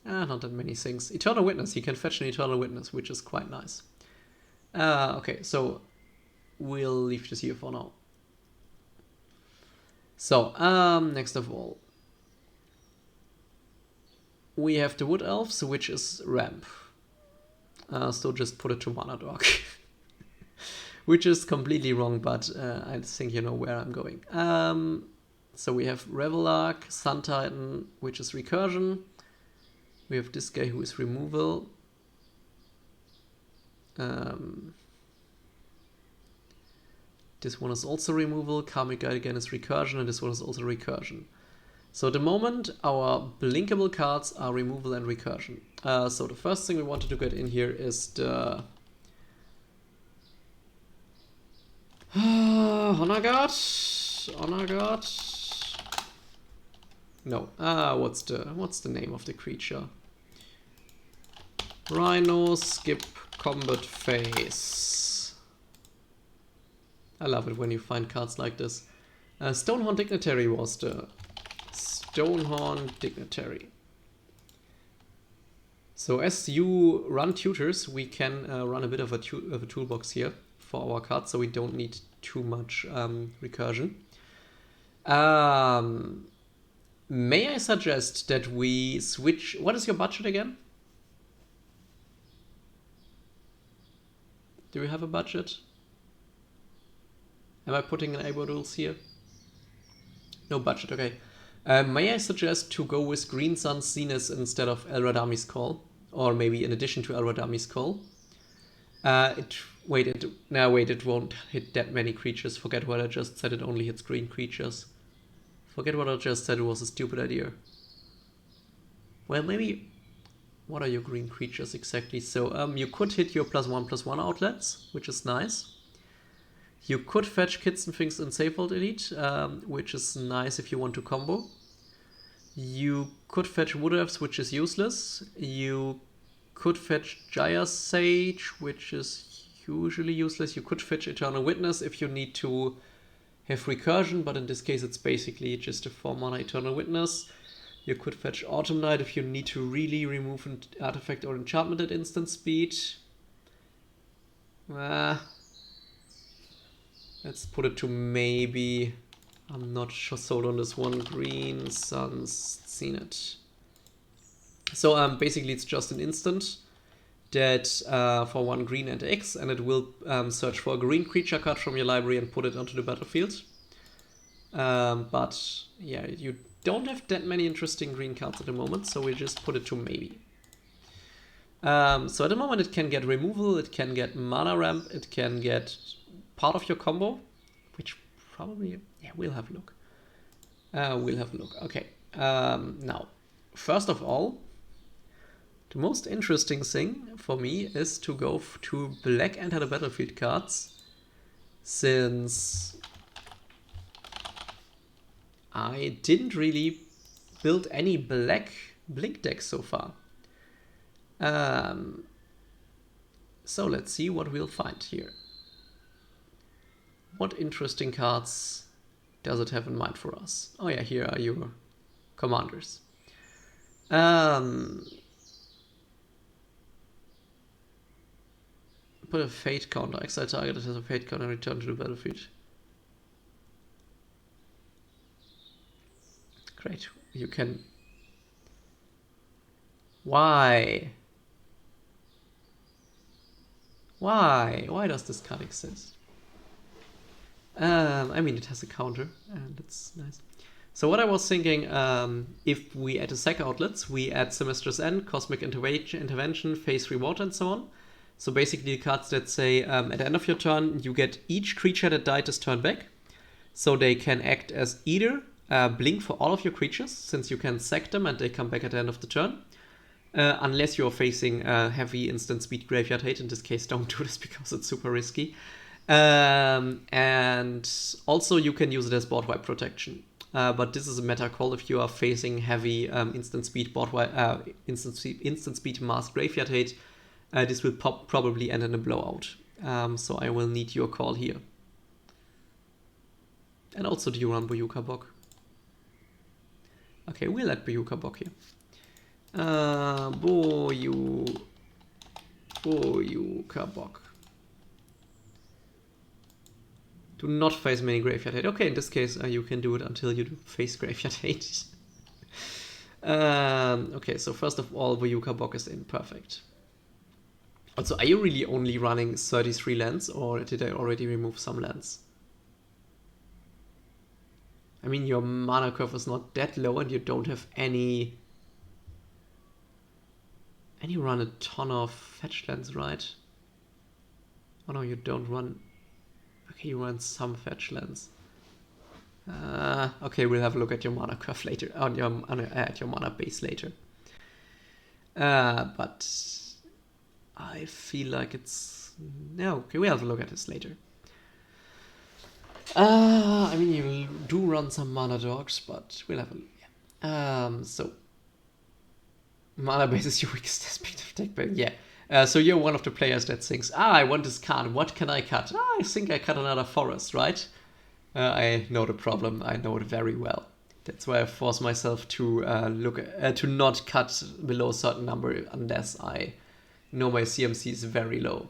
Not that many things. Eternal Witness. He can fetch an Eternal Witness, which is quite nice. Okay, so we'll leave this here for now. So, next of all, we have the Wood Elves, which is ramp. So just put it to Mana Dog. Which is completely wrong, but I think you know where I'm going. So we have Revelark, Sun Titan, which is recursion. We have this guy who is removal. This one is also removal. Karmic Guide again is recursion, and this one is also recursion. So at the moment, our blinkable cards are removal and recursion. So the first thing we wanted to get in here is the Honor Guard. Honor Guard. No. What's the name of the creature? Rhino, skip combat phase. I love it when you find cards like this. Stonehorn Dignitary was the Stonehorn Dignitary. So as you run tutors, we can run a bit of a toolbox here for our cards, so we don't need too much recursion. May I suggest that we switch... What is your budget again? Do we have a budget? Am I putting in Abo rules here? No budget, okay. May I suggest to go with Green Sun's Zenith instead of El Radami's Call? Or maybe in addition to El Radami's Call? It won't hit that many creatures. Forget what I just said, it only hits green creatures. Forget what I just said, it was a stupid idea. Well, maybe... What are your green creatures exactly? So you could hit your +1/+1 outlets, which is nice. You could fetch Kids and Things in Safe Vault Elite, which is nice if you want to combo. You could fetch Wood Elves, which is useless. You could fetch Jaya Sage, which is usually useless. You could fetch Eternal Witness if you need to have recursion, but in this case it's basically just a 4-mana Eternal Witness. You could fetch Autumn Night if you need to really remove an artifact or enchantment at instant speed. Let's put it to maybe... I'm not sure sold on this one. Green Sun's Zenith. So basically it's just an instant that for 1 green and X, and it will search for a green creature card from your library and put it onto the battlefield. But yeah, you don't have that many interesting green cards at the moment, so we just put it to maybe. So at the moment it can get removal, it can get mana ramp, it can get part of your combo, which probably, yeah, we'll have a look. Okay. Now, first of all, the most interesting thing for me is to go to black enter the battlefield cards, since I didn't really build any black blink decks so far. So let's see what we'll find here. What interesting cards does it have in mind for us? Oh yeah, here are your commanders. Put a fate counter. Exile target that has a fate counter and return to the battlefield. Great. You can... Why? Why does this card exist? I mean, it has a counter, and it's nice. So what I was thinking, if we add a sack outlets, we add Semester's End, Cosmic Intervention, Phase Reward, and so on. So basically cards that say, at the end of your turn, you get each creature that died this turn back. So they can act as either blink for all of your creatures, since you can sack them and they come back at the end of the turn. Unless you're facing heavy instant speed graveyard hate. In this case, don't do this because it's super risky. And also you can use it as board wipe protection. But this is a meta call if you are facing heavy instant speed board wipe, instant speed mass graveyard hate. This will probably end in a blowout. So I will need your call here. And also, do you run Boyuka Bok? Okay, we'll add Boyuka Bok here. Boyuka Bok. Do not face many graveyard hate. Okay, in this case, you can do it until you do face graveyard hate. Okay, so first of all, Boyuka Bok is in. Perfect. Also, are you really only running 33 lands, or did I already remove some lands? I mean, your mana curve is not that low, and you don't have any... And you run a ton of fetch lands, right? Oh no, you don't run. Okay, you run some fetch lands. Okay, we'll have a look at your mana curve later, at your mana base later. But I feel like it's no. Okay, we'll have a look at this later. I mean, you do run some mana dogs, but we'll have a look. Yeah. So mana base is your weakest aspect of deck building. Yeah. So you're one of the players that thinks, I want this card. What can I cut? I think I cut another forest, right? I know the problem. I know it very well. That's why I force myself to to not cut below a certain number unless I know my CMC is very low.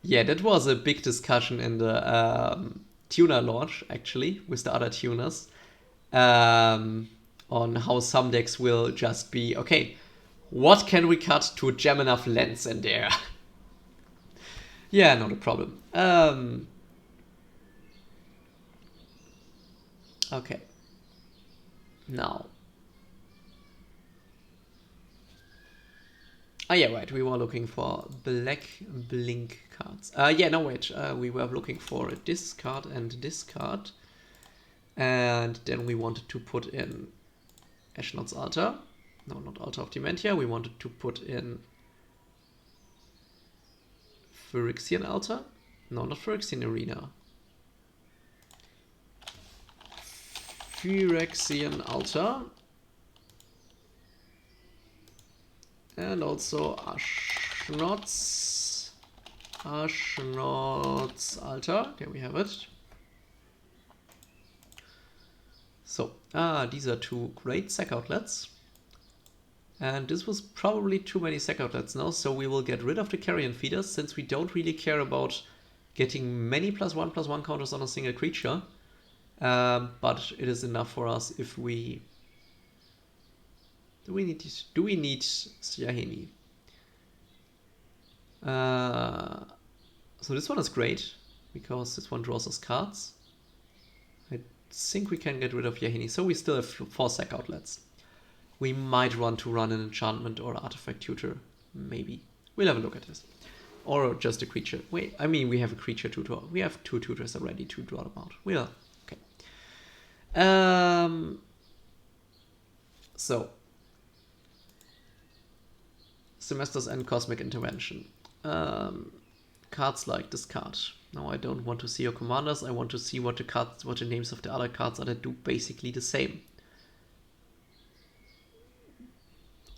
Yeah, that was a big discussion in the tuner launch, actually, with the other tuners, on how some decks will just be, okay, what can we cut to jam enough lands in there? Yeah, not a problem. Okay. Now. Yeah, right. We were looking for black blink cards. Yeah, no, wait. We were looking for this card and this card. And then we wanted to put in Ashnod's Altar. No, not Altar of Dementia. We wanted to put in Phyrexian Altar. No, not Phyrexian Arena. Phyrexian Altar. And also Ashnod's Altar. There we have it. So, these are two great sack outlets. And this was probably too many sack outlets now, so we will get rid of the carrion feeders since we don't really care about getting many +1/+1 counters on a single creature. But it is enough for us if we... Do we need Syahini? So this one is great because this one draws us cards. I think we can get rid of Yahini. So we still have 4 sack outlets. We might want to run an enchantment or artifact tutor. Maybe. We'll have a look at this. Or just a creature. Wait, I mean, we have a creature to draw. We have 2 tutors already to draw them out. We'll... Okay. So. Semester's End Cosmic Intervention. Cards like this card. Now I don't want to see your commanders. I want to see what the names of the other cards are that do basically the same.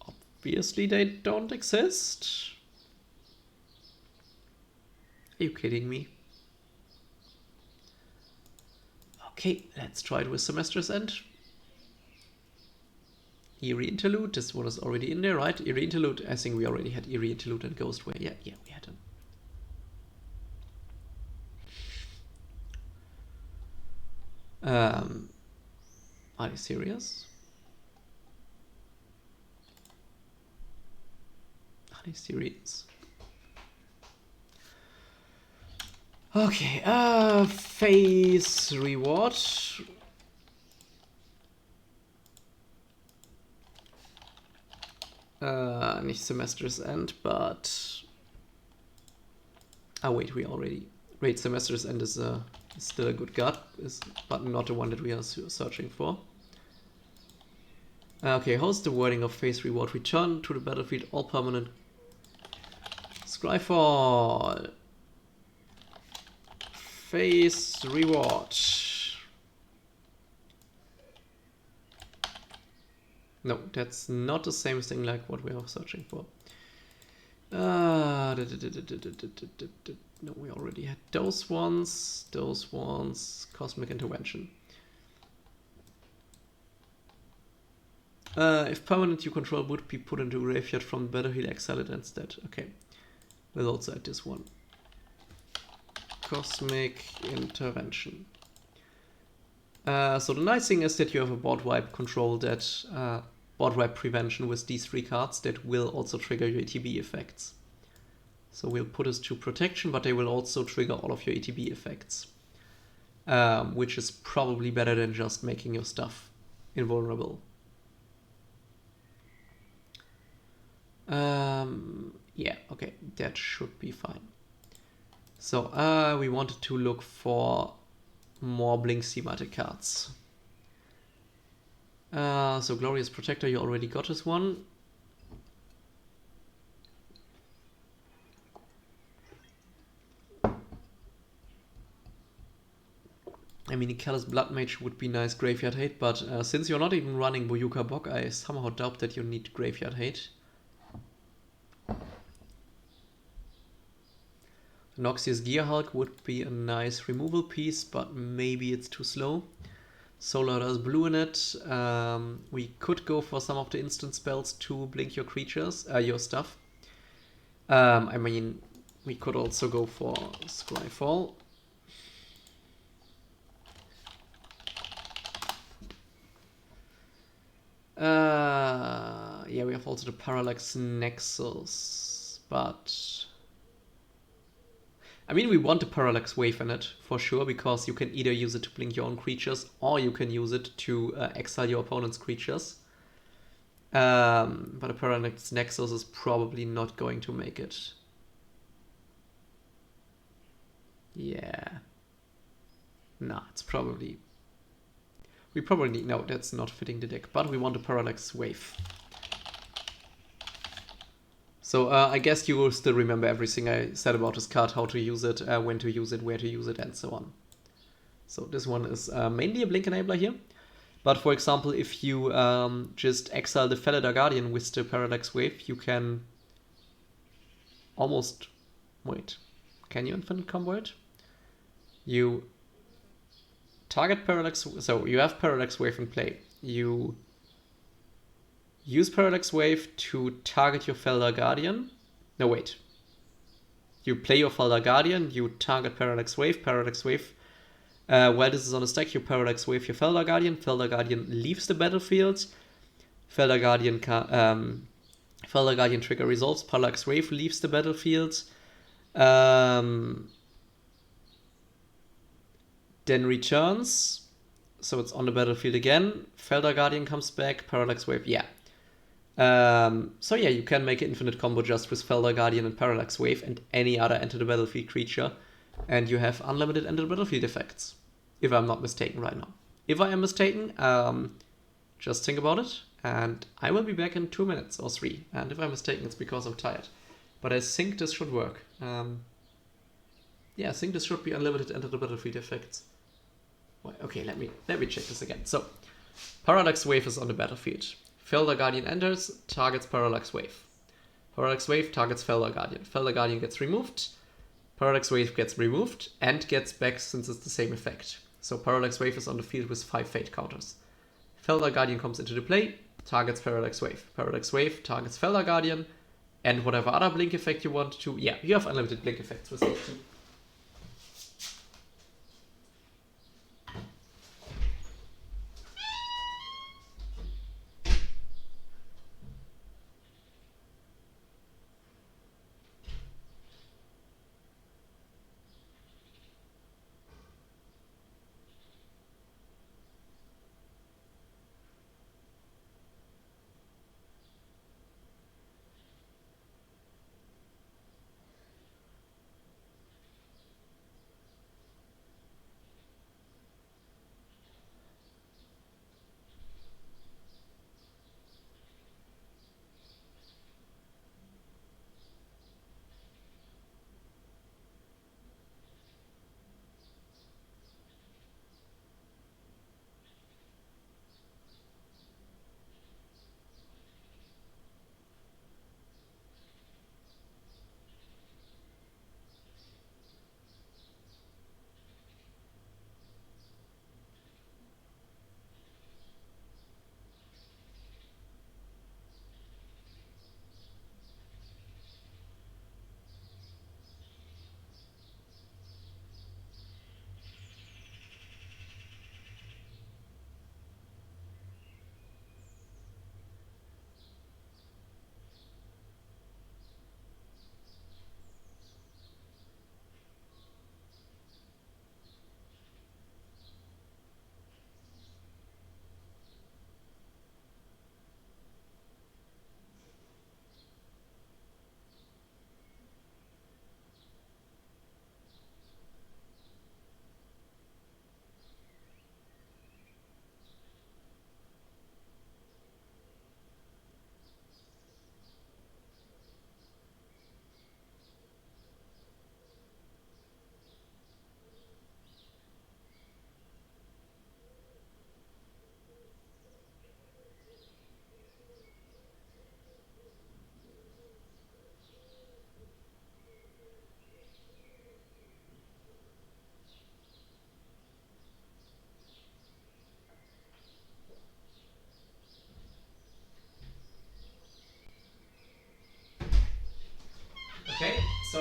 Obviously they don't exist. Are you kidding me? Okay, let's try it with Semester's End. Eerie Interlude, this one is already in there, right? Eerie Interlude, I think we already had Eerie Interlude and Ghostway. Yeah, we had them. Are they serious? Are they serious? Okay, face reward. Nicht Semester's End, but... Oh wait, we already... Wait, Semester's End is still a good card, but not the one that we are searching for. Okay, how's the wording of face reward? Return to the battlefield all permanent... Scryfall. Face reward. No, that's not the same thing like what we are searching for. No, we already had those ones. Those ones. Cosmic Intervention. If permanent you control would be put into graveyard from the battlefield, exile it instead. Okay. We'll also add this one. Cosmic Intervention. So the nice thing is that you have a board wipe control that board wipe prevention with these 3 cards that will also trigger your ETB effects. So we'll put us to protection, but they will also trigger all of your ETB effects, which is probably better than just making your stuff invulnerable. Yeah, okay, that should be fine. So we wanted to look for more blink thematic cards. So Glorious Protector, you already got this one. I mean, Nikara's Blood Mage would be nice Graveyard Hate, but since you're not even running Boyuka Bok, I somehow doubt that you need Graveyard Hate. Noxious Gearhulk would be a nice removal piece, but maybe it's too slow. Solar does blue in it. We could go for some of the instant spells to blink your creatures, your stuff. I mean, we could also go for Scryfall. Yeah, we have also the Parallax Nexus, but I mean, we want the Parallax Wave in it for sure, because you can either use it to blink your own creatures or you can use it to exile your opponent's creatures. But a Parallax Nexus is probably not going to make it. Yeah. Nah, it's probably... We probably... No, that's not fitting the deck, but we want a Parallax Wave. So I guess you will still remember everything I said about this card, how to use it, when to use it, where to use it, and so on. So this one is mainly a Blink Enabler here. But for example, if you just exile the Felidar Guardian with the Parallax Wave, you can almost... Wait, can you infinite combo it? You target Parallax... So you have Parallax Wave in play. You use Parallax Wave to target your Felidar Guardian. No, wait. You play your Felidar Guardian, you target Parallax Wave, while this is on the stack, you Parallax Wave your Felidar Guardian leaves the battlefield, Felidar Guardian trigger resolves, Parallax Wave leaves the battlefield, then returns, so it's on the battlefield again, Felidar Guardian comes back, Parallax Wave, yeah. So yeah, you can make an infinite combo just with Felidar Guardian and Parallax Wave and any other enter the battlefield creature, and you have unlimited enter the battlefield effects, if I'm not mistaken right now. If I am mistaken, just think about it, and I will be back in 2 minutes or 3, and if I'm mistaken, it's because I'm tired. But I think this should work. Yeah, I think this should be unlimited enter the battlefield effects. Okay, let me check this again. So, Parallax Wave is on the battlefield. Felidar Guardian enters, targets Parallax Wave. Parallax Wave targets Felidar Guardian. Felidar Guardian gets removed. Parallax Wave gets removed and gets back since it's the same effect. So Parallax Wave is on the field with 5 fate counters. Felidar Guardian comes into the play, targets Parallax Wave. Parallax Wave targets Felidar Guardian and whatever other blink effect you want to. Yeah, you have unlimited blink effects with those two.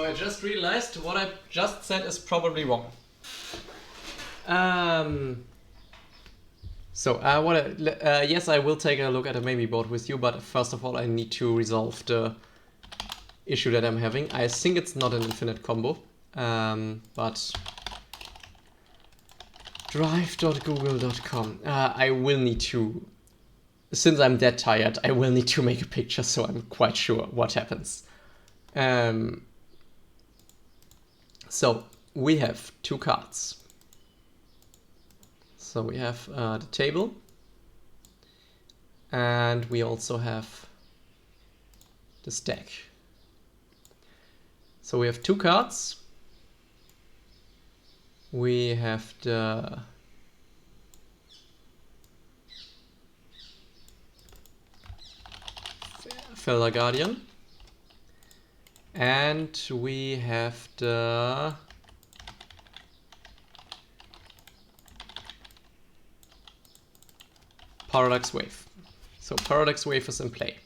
I just realized what I just said is probably wrong. Yes, I will take a look at a maybe board with you, but first of all I need to resolve the issue that I'm having. I think it's not an infinite combo, but drive.google.com. I will need to, since I'm that tired, I will need to make a picture so I'm quite sure what happens. So we have two cards. So we have the table, and we also have the stack. So we have two cards. We have the Felder Guardian, and we have the Parallax Wave. So Parallax Wave is in play.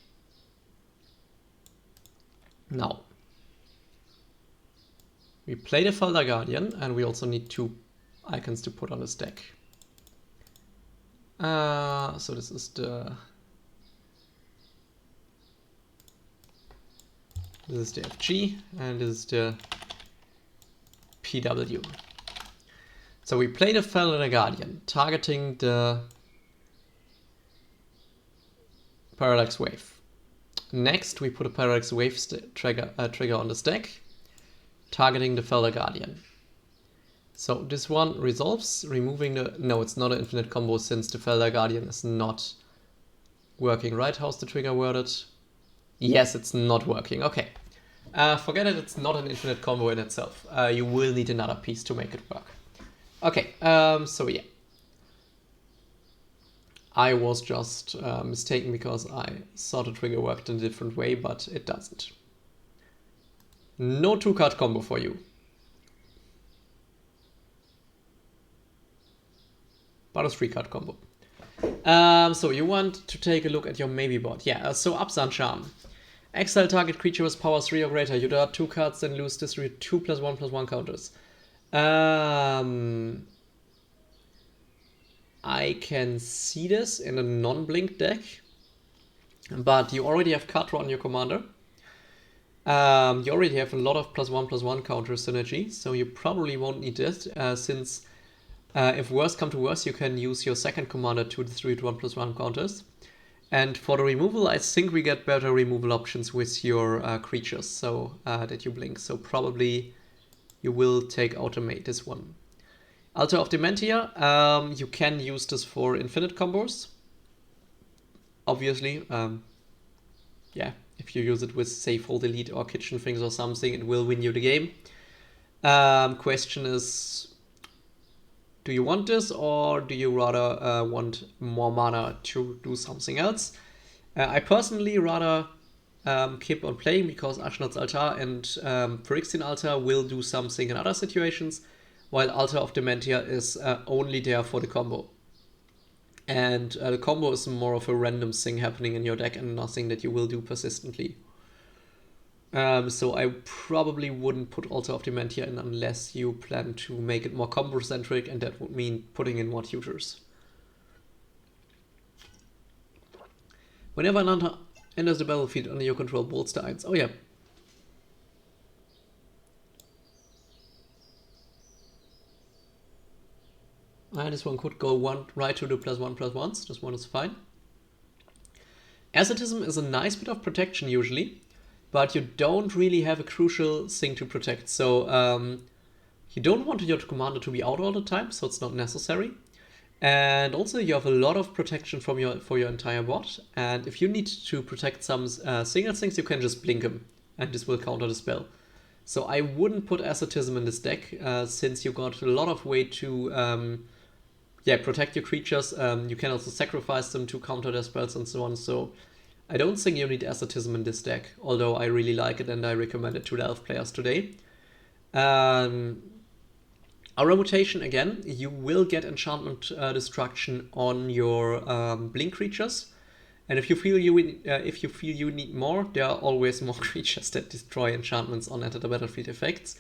Now, we play the Felder Guardian, and we also need two icons to put on the stack. So this is the FG, and this is the PW. So we play the Felder Guardian, targeting the Parallax Wave. Next, we put a Parallax Wave trigger on the stack, targeting the Felder Guardian. So this one resolves, removing the... No, it's not an infinite combo since the Felder Guardian is not working, right? How's the trigger worded? Yes, it's not working. Okay. Forget it, it's not an infinite combo in itself. You will need another piece to make it work. Okay, so yeah. I was just mistaken because I thought the trigger worked in a different way, but it doesn't. No two-card combo for you. But a three-card combo. So you want to take a look at your maybe board. Yeah, so Absan Charm. Exile target creature with power 3 or greater. You draw 2 cards, then lose distribute 2+1/+1 counters. I can see this in a non-blink deck, but you already have card draw on your commander. You already have a lot of +1/+1 counter synergy, so you probably won't need this, since if worse come to worse, you can use your second commander to distribute 1/+1 counters. And for the removal, I think we get better removal options with your creatures, so that you blink. So probably you will take automate this one. Altar of Dementia, you can use this for infinite combos. Obviously, yeah, if you use it with say Fold Elite or Kitchen Things or something, it will win you the game. Question is, do you want this, or do you rather want more mana to do something else? I personally rather keep on playing, because Ashnod's Altar and Phyrexian Altar will do something in other situations, while Altar of Dementia is only there for the combo. And the combo is more of a random thing happening in your deck and nothing that you will do persistently. So I probably wouldn't put Altar of Dementia in unless you plan to make it more combo-centric, and that would mean putting in more tutors. Whenever an hunter enters the battlefield under your control, bolts the 1. Oh yeah. This one could go right to the +1/+1s. This one is fine. Asceticism is a nice bit of protection usually, but you don't really have a crucial thing to protect. So you don't want your commander to be out all the time, so it's not necessary. And also you have a lot of protection for your entire board. And if you need to protect some single things, you can just blink them, and this will counter the spell. So I wouldn't put Asceticism in this deck, since you got a lot of way to protect your creatures. You can also sacrifice them to counter their spells and so on. So I don't think you need Asceticism in this deck, although I really like it and I recommend it to the elf players today. Aura Mutation, again, you will get enchantment destruction on your blink creatures. And if you feel you need more, there are always more creatures that destroy enchantments on enter the battlefield effects.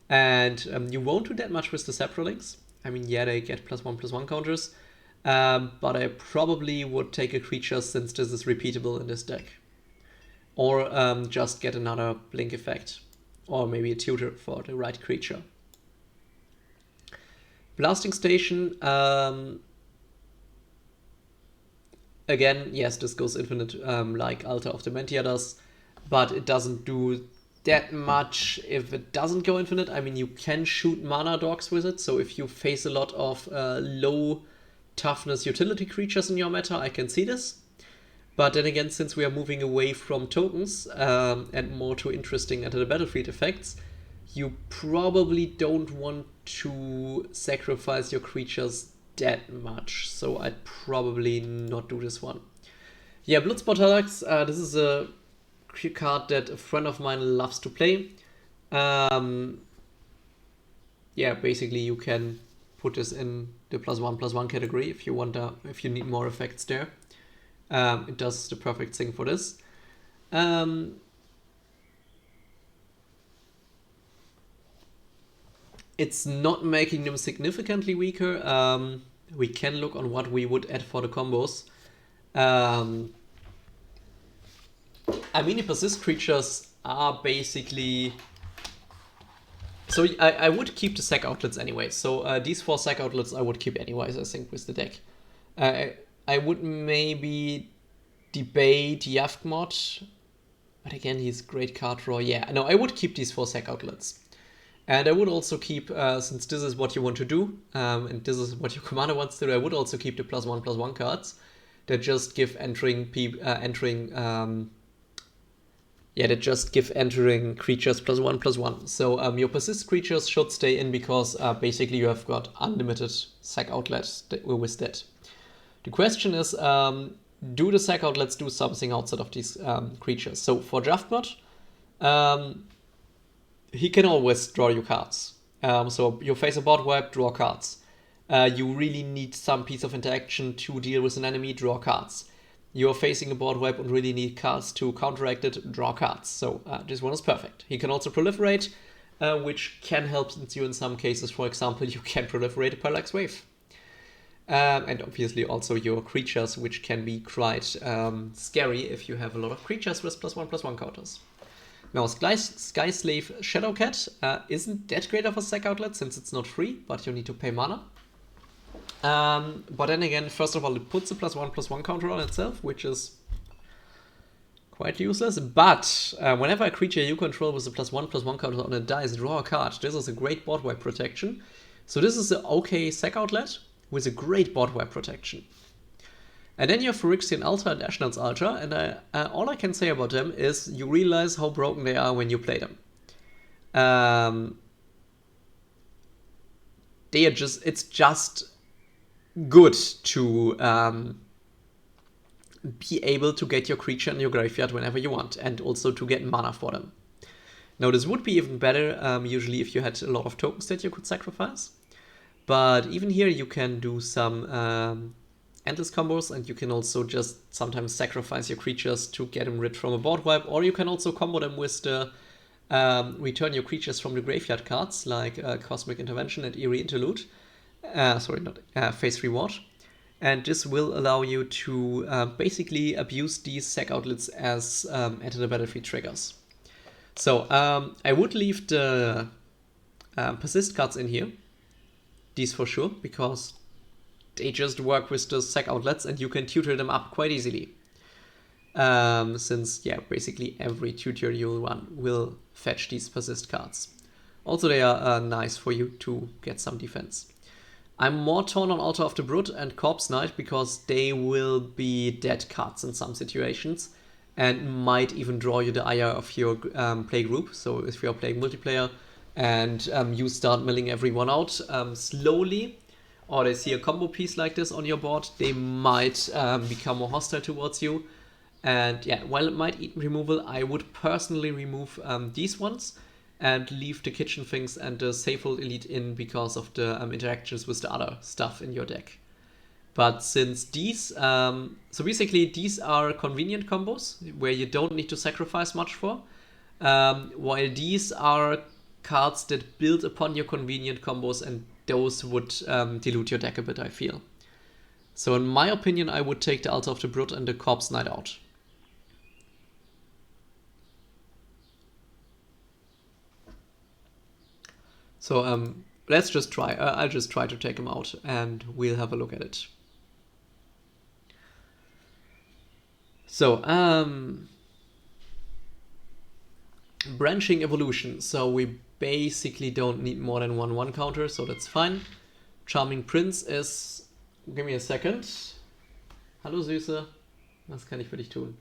And you won't do that much with the Saprolinks. I mean, yeah, they get +1/+1 counters, but I probably would take a creature since this is repeatable in this deck. Or just get another blink effect. Or maybe a tutor for the right creature. Blasting Station, again, yes, this goes infinite like Altar of Dementia does, but it doesn't do that much if it doesn't go infinite. I mean, you can shoot mana dogs with it, so if you face a lot of low toughness utility creatures in your meta, I can see this. But then again, since we are moving away from tokens and more to interesting enter the battlefield effects, you probably don't want to sacrifice your creatures that much, so I'd probably not do this one. Yeah, Bloodsport Halax, this is a card that a friend of mine loves to play. Yeah, basically you can put this in the +1/+1 category if you want if you need more effects there. It does the perfect thing for this. It's not making them significantly weaker. We can look on what we would add for the combos. I mean, the persist creatures are basically... So I would keep the sack outlets anyway. So these 4 sack outlets I would keep anyways, I think, with the deck. I would maybe debate Yavgmoth, but again, he's great card draw. Yeah, no, I would keep these 4 sack outlets. And I would also keep, since this is what you want to do, and this is what your commander wants to do, I would also keep the +1/+1 cards that just give entering creatures +1/+1. So your persist creatures should stay in because basically you have got unlimited sack outlets with that. The question is, do the sack outlets do something outside of these creatures? So for Yavgmoth, he can always draw you cards. So you face a board wipe, draw cards. You really need some piece of interaction to deal with an enemy, draw cards. You're facing a board wipe and really need cards to counteract it, draw cards. So this one is perfect. He can also proliferate, which can help you in some cases. For example, you can proliferate a Parallax Wave. And obviously also your creatures, which can be quite scary if you have a lot of creatures with +1/+1 counters. Now, Sky Slave Shadowcat isn't that great of a sack outlet since it's not free, but you need to pay mana. But then again, first of all, it puts a +1/+1 counter on itself, which is quite useless. But whenever a creature you control with a +1/+1 counter on it dies, draw a card. This is a great board wipe protection. So this is an okay sack outlet with a great board wipe protection. And then you have Phyrexian Altar and Ashnod's Altar, and all I can say about them is you realize how broken they are when you play them. They are it's just good to be able to get your creature in your graveyard whenever you want, and also to get mana for them. Now this would be even better usually if you had a lot of tokens that you could sacrifice. But even here you can do some endless combos, and you can also just sometimes sacrifice your creatures to get them rid from a board wipe, or you can also combo them with the return your creatures from the graveyard cards, like Cosmic Intervention and Eerie Interlude. Face Reward. And this will allow you to basically abuse these sack outlets as enter the battlefield triggers. So I would leave the persist cards in here, these for sure, because they just work with the sack outlets and you can tutor them up quite easily. Since, yeah, basically every tutor you run will fetch these persist cards. Also, they are nice for you to get some defense. I'm more torn on Altar of the Brood and Corpse Knight because they will be dead cards in some situations and might even draw you the ire of your play group. So if you're playing multiplayer and you start milling everyone out slowly, or they see a combo piece like this on your board, they might become more hostile towards you. And yeah, while it might eat removal, I would personally remove these ones and leave the Kitchen Things and the Safehold Elite in because of the interactions with the other stuff in your deck. But since these, so basically these are convenient combos where you don't need to sacrifice much for, while these are cards that build upon your convenient combos, and those would dilute your deck a bit, I feel. So in my opinion, I would take the Altar of the Brute and the Corpse Knight out. So let's just try. I'll just try to take him out and we'll have a look at it. So, branching evolution. So we basically don't need more than 1/1 counter, so that's fine. Charming Prince is... Give me a second. Hallo Süße. Was kann ich für dich tun?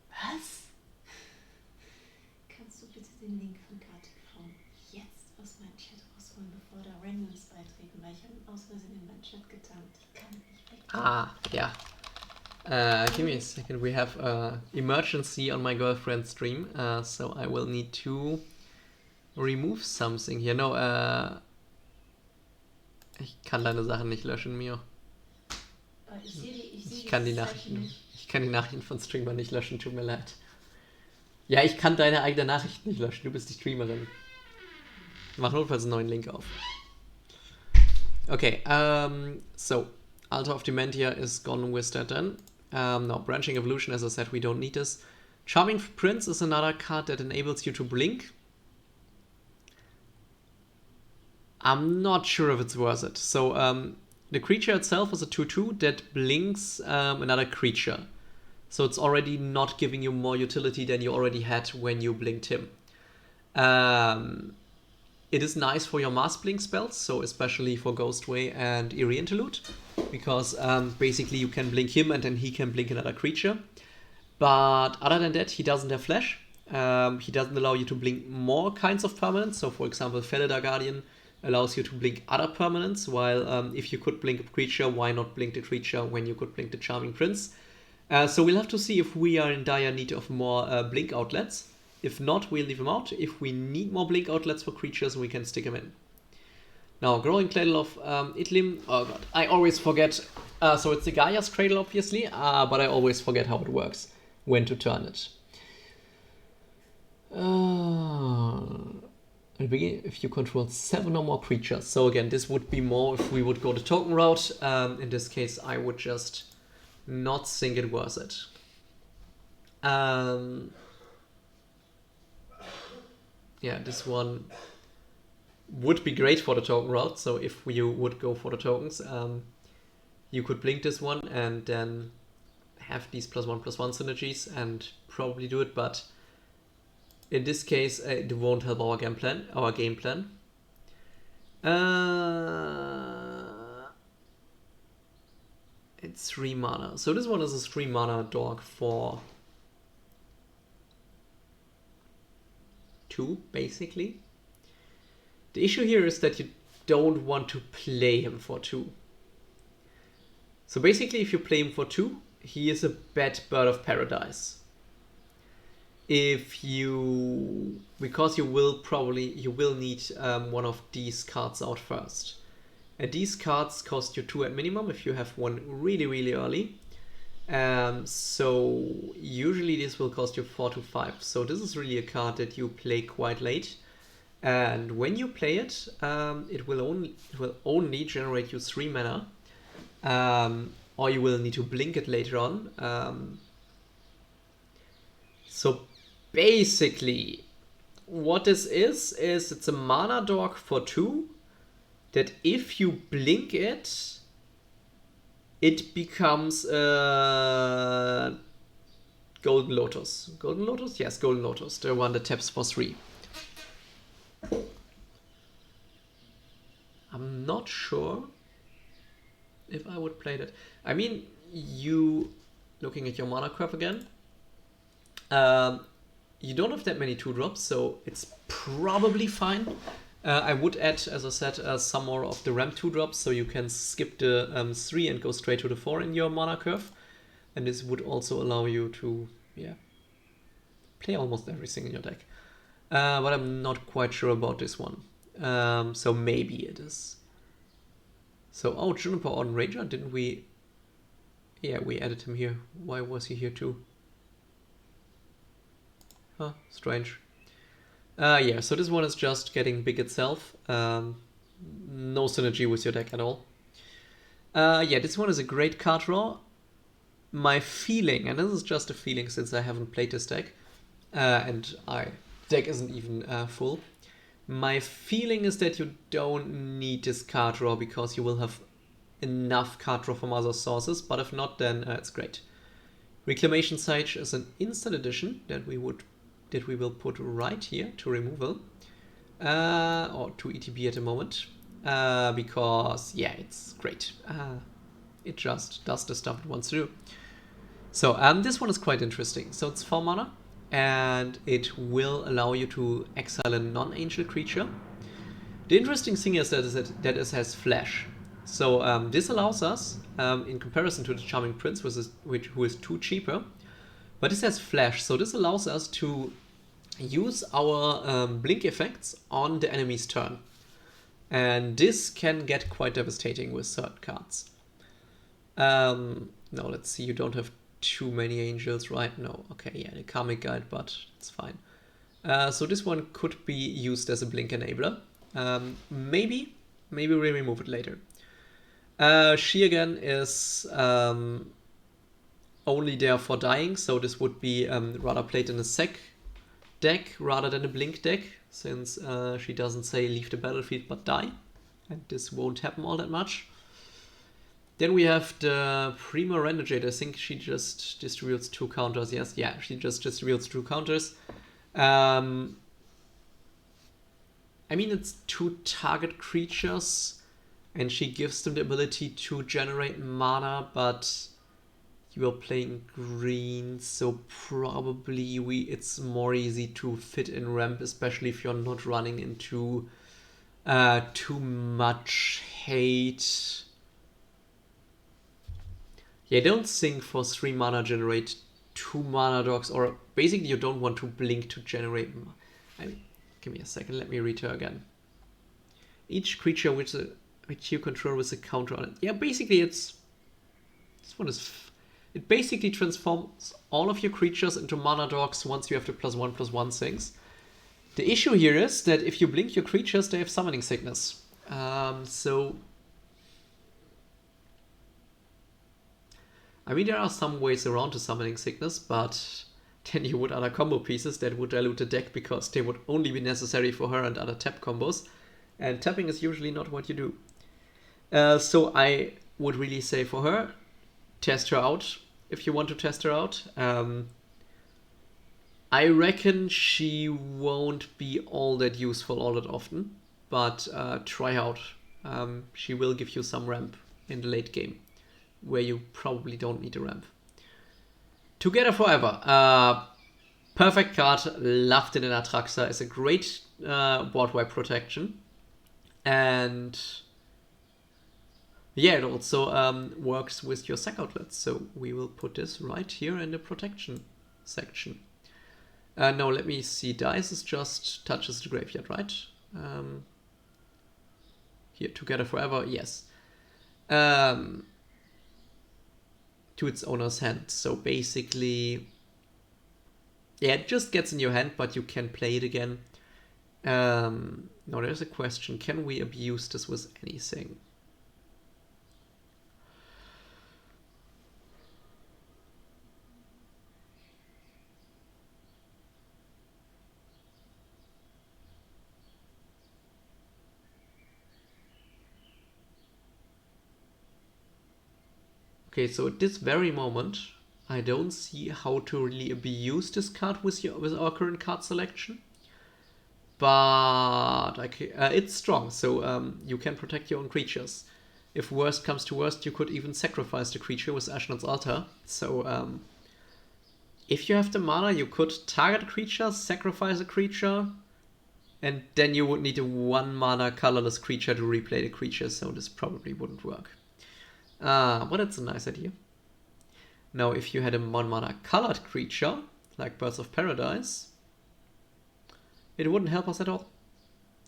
Was? Kannst du bitte den Link von Gartic Phone jetzt aus meinem Chat rausholen, bevor da Randoms beitreten, weil ich habe ihn aus Versehen in meinen Chat getan. Ich kann nicht weg. Ah, yeah. Give me a second. We have emergency on my girlfriend's stream, so I will need to remove something here. No, ich kann deine Sachen nicht löschen, Mio. Ich kann die Nachrichten von Streamern nicht löschen, tut mir leid. Ja, ich kann deine eigene Nachricht nicht löschen, du bist die Streamerin. Mach notfalls einen neuen Link auf. Okay, so Altar of Dementia is gone with that then. Now, Branching Evolution, as I said, we don't need this. Charming Prince is another card that enables you to blink. I'm not sure if it's worth it. So, the creature itself is a 2/2 that blinks another creature. So it's already not giving you more utility than you already had when you blinked him. It is nice for your mass blink spells, so especially for Ghostway and Eerie Interlude, because basically you can blink him and then he can blink another creature. But other than that, he doesn't have flash. He doesn't allow you to blink more kinds of permanents. So for example, Felidar Guardian allows you to blink other permanents, while if you could blink a creature, why not blink the creature when you could blink the Charming Prince? So we'll have to see if we are in dire need of more blink outlets. If not, we'll leave him out. If we need more blink outlets for creatures, we can stick him in. Now, Growing Cradle of Itlim. Oh god, I always forget. So it's the Gaia's Cradle, obviously, but I always forget how it works, when to turn it. If you control 7 or more creatures. So again, this would be more if we would go the token route. In this case, I would just not think it worth it. Yeah, this one would be great for the token route. So if you would go for the tokens, you could blink this one and then have these +1/+1 synergies and probably do it. But in this case, it won't help our game plan. It's 3 mana. So this one is a 3 mana dog for 2, basically. The issue here is that you don't want to play him for 2. So basically, if you play him for 2, he is a bad bird of paradise. Because you will need one of these cards out first. And these cards cost you 2 at minimum if you have one really, really early. So usually this will cost you 4 to 5. So this is really a card that you play quite late. And when you play it, it will only generate you 3 mana. Or you will need to blink it later on. So basically, what this is it's a mana dog for 2 that if you blink it, it becomes Golden Lotus. Golden Lotus? Yes, Golden Lotus, the one that taps for 3. I'm not sure if I would play that. I mean, looking at your mana curve again, you don't have that many 2-drops, so it's probably fine. I would add, as I said, some more of the ramp 2-drops, so you can skip the 3 and go straight to the 4 in your mana curve. And this would also allow you to yeah, play almost everything in your deck. But I'm not quite sure about this one. So maybe it is. So, oh, Juniper Orden Ranger, didn't we? Yeah, we added him here. Why was he here too? Huh, strange. Yeah, so this one is just getting big itself. No synergy with your deck at all. Yeah, this one is a great card draw. My feeling, and this is just a feeling since I haven't played this deck, and our deck isn't even full. My feeling is that you don't need this card draw because you will have enough card draw from other sources, but if not, then it's great. Reclamation Sage is an instant addition that we will put right here to removal, or to ETB at the moment, because yeah, it's great. It just does the stuff it wants to do. So this one is quite interesting. So it's 4 mana, and it will allow you to exile a non-angel creature. The interesting thing is that it has flash. So this allows us, in comparison to the Charming Prince, who is 2 cheaper, but this has flash. So this allows us to use our blink effects on the enemy's turn. And this can get quite devastating with certain cards. No, let's see, you don't have too many angels, right? No, okay, yeah, the Karmic Guide, but it's fine. So this one could be used as a blink enabler. Maybe we remove it later. She again is only there for dying, so this would be rather played in a sec deck rather than a blink deck, since she doesn't say leave the battlefield but die, and this won't happen all that much. Then we have the Prima Renegade. I think she just distributes 2 counters. Yes, yeah, she just distributes 2 counters. I mean, it's 2 target creatures, and she gives them the ability to generate mana, but you are playing green, so probably it's more easy to fit in ramp, especially if you're not running into too much hate. Yeah, don't think for 3 mana generate 2 mana dogs, or basically you don't want to blink to generate. I mean, give me a second, let me read her again. Each creature which you control with a counter on it. Yeah, basically this one is. It basically transforms all of your creatures into mana dogs once you have the +1/+1 things. The issue here is that if you blink your creatures, they have summoning sickness. So I mean, there are some ways around the summoning sickness, but then you would other combo pieces that would dilute the deck because they would only be necessary for her and other tap combos. And tapping is usually not what you do. So I would really say for her, test her out if you want to test her out. I reckon she won't be all that useful all that often, but try out. She will give you some ramp in the late game, where you probably don't need a ramp. Together Forever. Perfect card. Loved it in Atraxa. It's a great board-wide protection. And yeah, it also works with your sack outlets. So we will put this right here in the protection section. No, let me see. Dice is just touches the graveyard, right? Here, Together Forever. Yes. To its owner's hand. So basically, yeah, it just gets in your hand, but you can play it again. Now there's a question. Can we abuse this with anything? Okay, so at this very moment, I don't see how to really abuse this card with our current card selection. But it's strong, so you can protect your own creatures. If worst comes to worst, you could even sacrifice the creature with Ashnod's Altar. So if you have the mana, you could target a creature, sacrifice a creature, and then you would need a 1 mana colorless creature to replay the creature, so this probably wouldn't work. But it's a nice idea. Now, if you had a 1-mana colored creature, like Birds of Paradise, it wouldn't help us at all,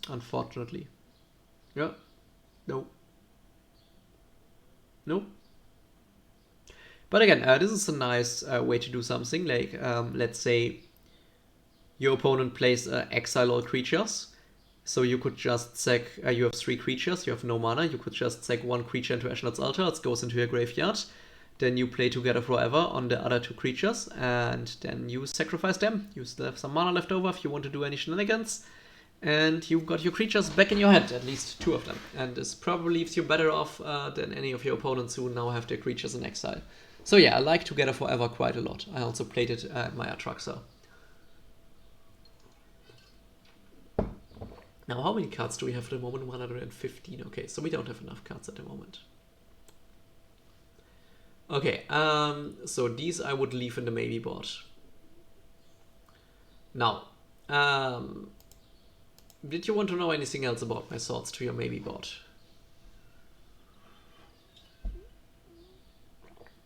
unfortunately. Yeah. No. No. But again, this is a nice way to do something. Like, let's say your opponent plays exile all creatures. So you could just sack, you have 3 creatures, you have no mana, you could just sack 1 creature into Ashnod's Altar, it goes into your graveyard. Then you play Together Forever on the other 2 creatures, and then you sacrifice them. You still have some mana left over if you want to do any shenanigans. And you got your creatures back in your hand, at least 2 of them. And this probably leaves you better off than any of your opponents who now have their creatures in exile. So yeah, I like Together Forever quite a lot. I also played it at my Atraxa. Now, how many cards do we have at the moment? 115. Okay, so we don't have enough cards at the moment. Okay, so these I would leave in the maybe board. Now, did you want to know anything else about my swords to your maybe board?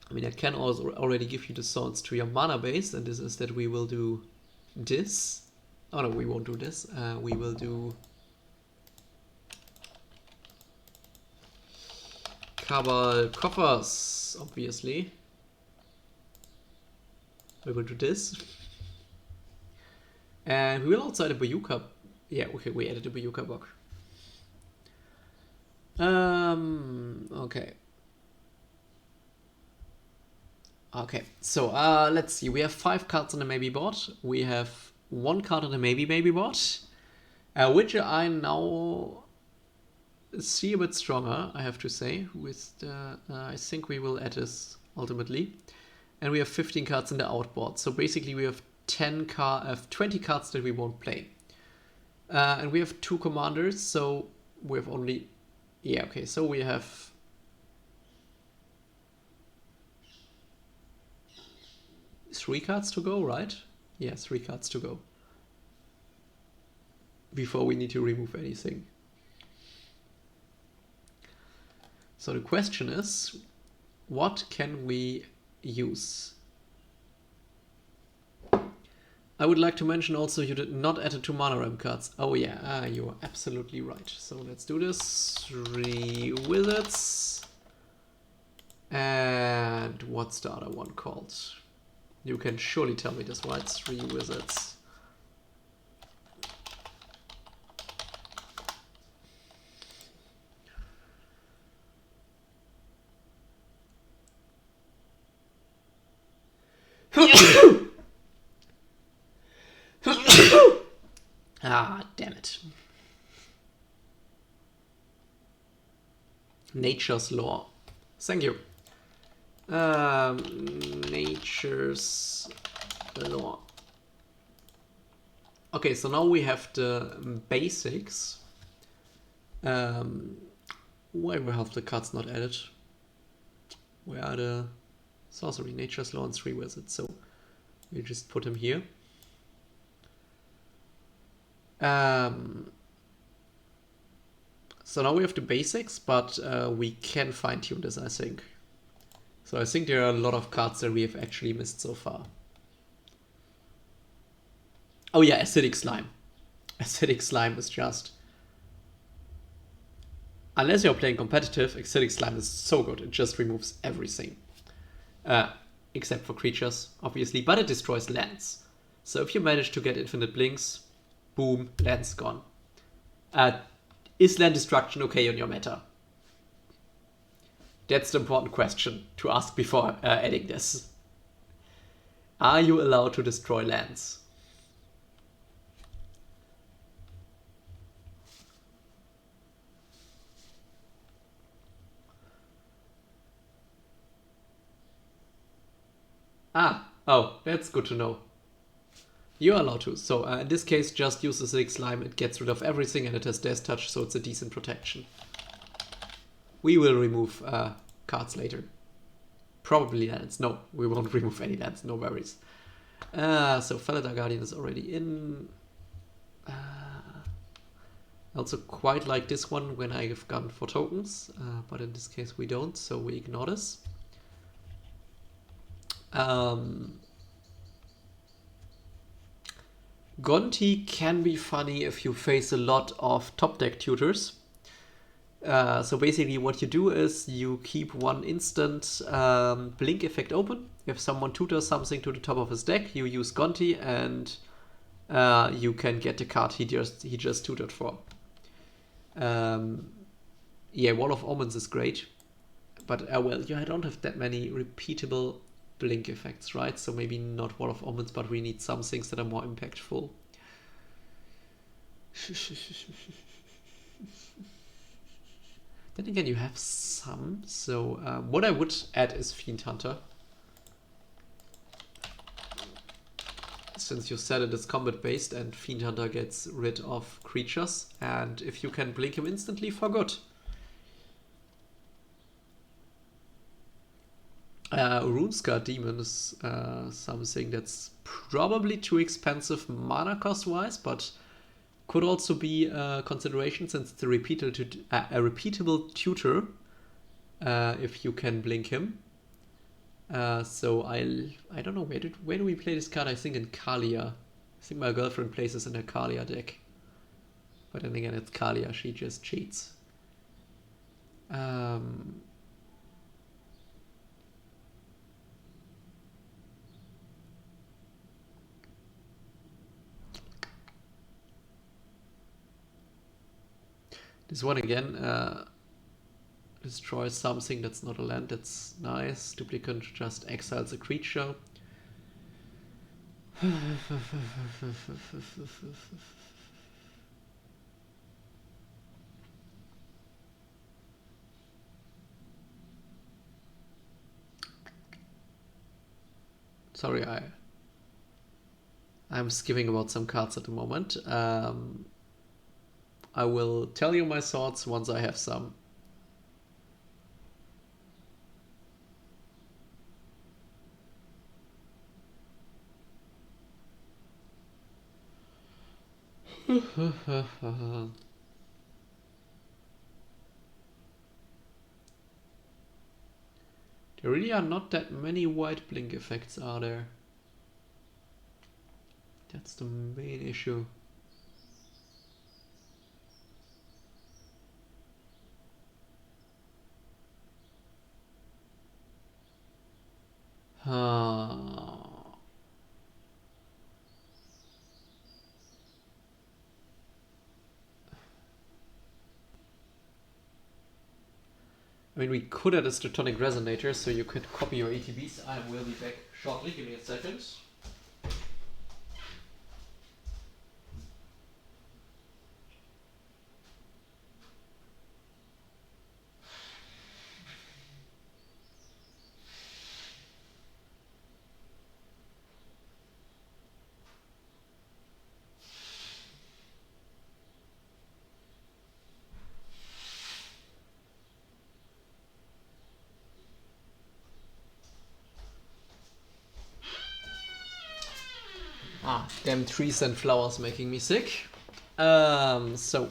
I mean, I can also already give you the swords to your mana base, and this is that we will do this. Oh no, we won't do this. We will do Cabal Coffers, obviously. We will do this. And we will also add a Bayuka. Yeah, okay, we added a Bayuka block. Okay. Okay, so let's see. We have 5 cards on the maybe board. We have 1 card on the maybe board, which I now see a bit stronger, I have to say. With the, I think we will add this ultimately, and we have 15 cards in the outboard. So basically, we have 20 cards that we won't play, and we have 2 commanders. So we have only, yeah, okay. So we have. Three cards to go, right? Yeah, 3 cards to go. Before we need to remove anything. So the question is, what can we use? I would like to mention also you did not add the 2 mana ramp cards. Oh yeah, you are absolutely right. So let's do this. 3 wizards. And what's the other one called? You can surely tell me this, right? 3 wizards. Ah, damn it. Nature's Law. Thank you. Nature's Law. Okay, so now we have the basics. Why have the cards not added? Where are the sorcery, Nature's Law, and 3 wizards? So we just put them here. So now we have the basics, but we can fine tune this, I think. So I think there are a lot of cards that we have actually missed so far. Oh yeah, Acidic Slime. Acidic Slime is just... Unless you're playing competitive, Acidic Slime is so good. It just removes everything. Except for creatures, obviously. But it destroys lands. So if you manage to get infinite blinks, boom, land's gone. Is land destruction okay on your meta? That's the important question to ask before adding this. Are you allowed to destroy lands? Oh, that's good to know. You're allowed to. So in this case, just use the Acidic Slime. It gets rid of everything and it has Death Touch, so it's a decent protection. We will remove cards later. Probably lands. No, we won't remove any lands. No worries. So Felidar Guardian is already in. I also quite like this one when I have gone for tokens, but in this case we don't, so we ignore this. Gonti can be funny if you face a lot of top deck tutors. So basically what you do is you keep one instant blink effect open. If someone tutors something to the top of his deck, you use Gonti and you can get the card he just tutored for. Yeah, Wall of Omens is great. But well, I don't have that many repeatable blink effects, right? So maybe not Wall of Omens, but we need some things that are more impactful. Then again, you have some. So what I would add is Fiend Hunter. Since you said it is combat based and Fiend Hunter gets rid of creatures, and if you can blink him instantly, for good. Runescar Demon is something that's probably too expensive mana cost wise, but could also be a consideration since it's a repeatable tutor if you can blink him. So I don't know, where do we play this card? I think in Kalia. I think my girlfriend plays this in her Kalia deck. But then again, it's Kalia, she just cheats. This one again destroys something that's not a land. That's nice. Duplicate just exiles a creature. Sorry, I'm skipping about some cards at the moment. I will tell you my thoughts once I have some. There really are not that many white blink effects, are there? That's the main issue. I mean, we could add a Stratonic Resonator, so you could copy your ATBs. I will be back shortly. Give me a second. Damn trees and flowers making me sick. So,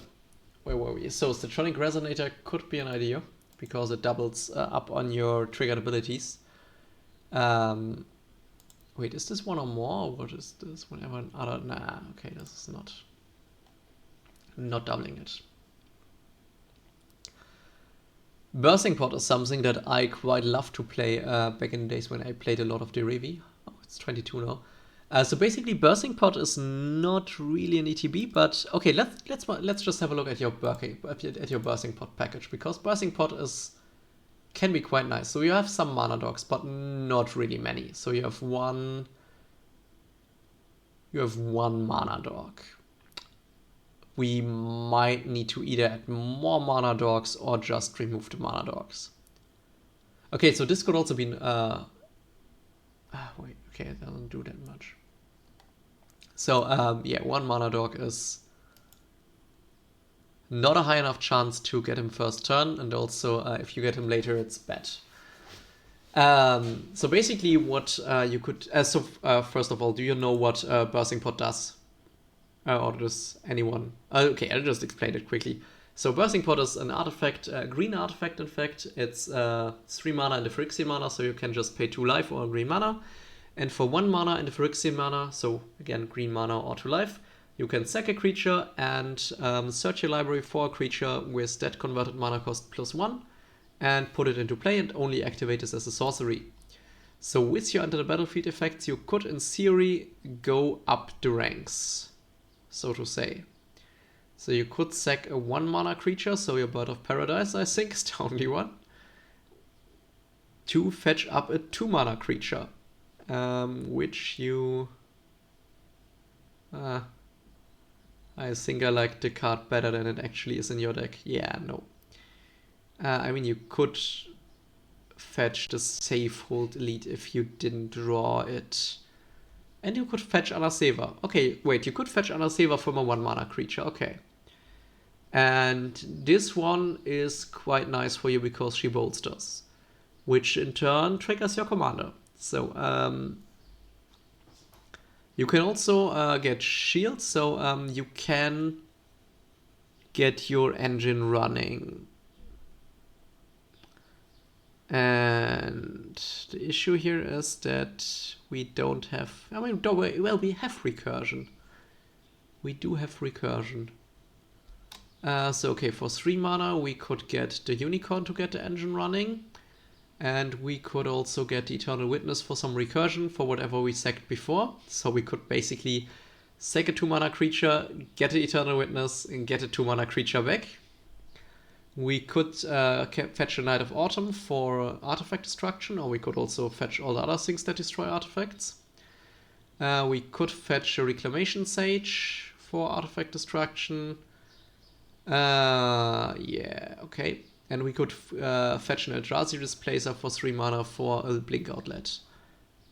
where were we? So, Stratonic Resonator could be an idea because it doubles up on your triggered abilities. Wait, is this one or more? Or what is this? Whenever other? Nah, okay, this is not doubling it. Bursting Pot is something that I quite love to play back in the days when I played a lot of Derevi. Oh, it's 22 now. So basically, Bursting Pot is not really an ETB, but okay, let's just have a look at your Bursting Pot package, because Bursting Pot can be quite nice. So you have some mana dogs, but not really many. So you have one mana dog. We might need to either add more mana dogs or just remove the mana dogs. Okay, so this could also be wait, okay, it doesn't do that much. So yeah, one mana dog is not a high enough chance to get him first turn, and also if you get him later, it's bad. So basically what you could... first of all, do you know what Bursting Pot does? Or does anyone... okay, I'll just explain it quickly. So Bursting Pot is an artifact, a green artifact in fact. It's 3 mana and a Phyrexian mana, so you can just pay 2 life or green mana. And for 1 mana and a Phyrexian mana, so again green mana or 2 life, you can sack a creature and search your library for a creature with that converted mana cost +1 and put it into play and only activate this as a sorcery. So with your Enter the Battlefield effects, you could in theory go up the ranks, so to say. So you could sack a 1 mana creature, so your Bird of Paradise I think is the only one, to fetch up a 2 mana creature, which you... I think I like the card better than it actually is in your deck. Yeah, no. I mean, you could fetch the Safehold Elite if you didn't draw it. And you could fetch Anaseva. Okay, wait, you could fetch Anaseva from a 1 mana creature. Okay. And this one is quite nice for you because she bolsters, which in turn triggers your commander. So, you can also get shields, so you can get your engine running. And the issue here is that we don't have... I mean, well, we have recursion. We do have recursion. So, okay, for 3 mana, we could get the Unicorn to get the engine running. And we could also get the Eternal Witness for some recursion for whatever we sacked before. So we could basically sack a 2 mana creature, get the Eternal Witness, and get a 2 mana creature back. We could fetch a Knight of Autumn for artifact destruction, or we could also fetch all the other things that destroy artifacts. We could fetch a Reclamation Sage for artifact destruction. Yeah, okay. And we could fetch an Eldrazi Displacer for 3 mana for a Blink Outlet.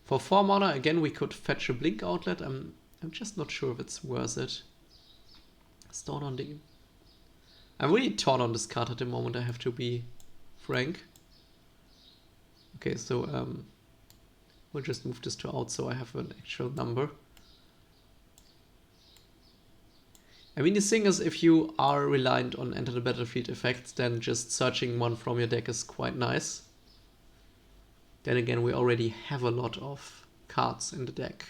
For 4 mana, again, we could fetch a Blink Outlet. I'm just not sure if it's worth it. Stone on the... I'm really torn on this card at the moment, I have to be frank. Okay, so we'll just move this to out so I have an actual number. I mean, the thing is, if you are reliant on Enter the Battlefield effects, then just searching one from your deck is quite nice. Then again, we already have a lot of cards in the deck.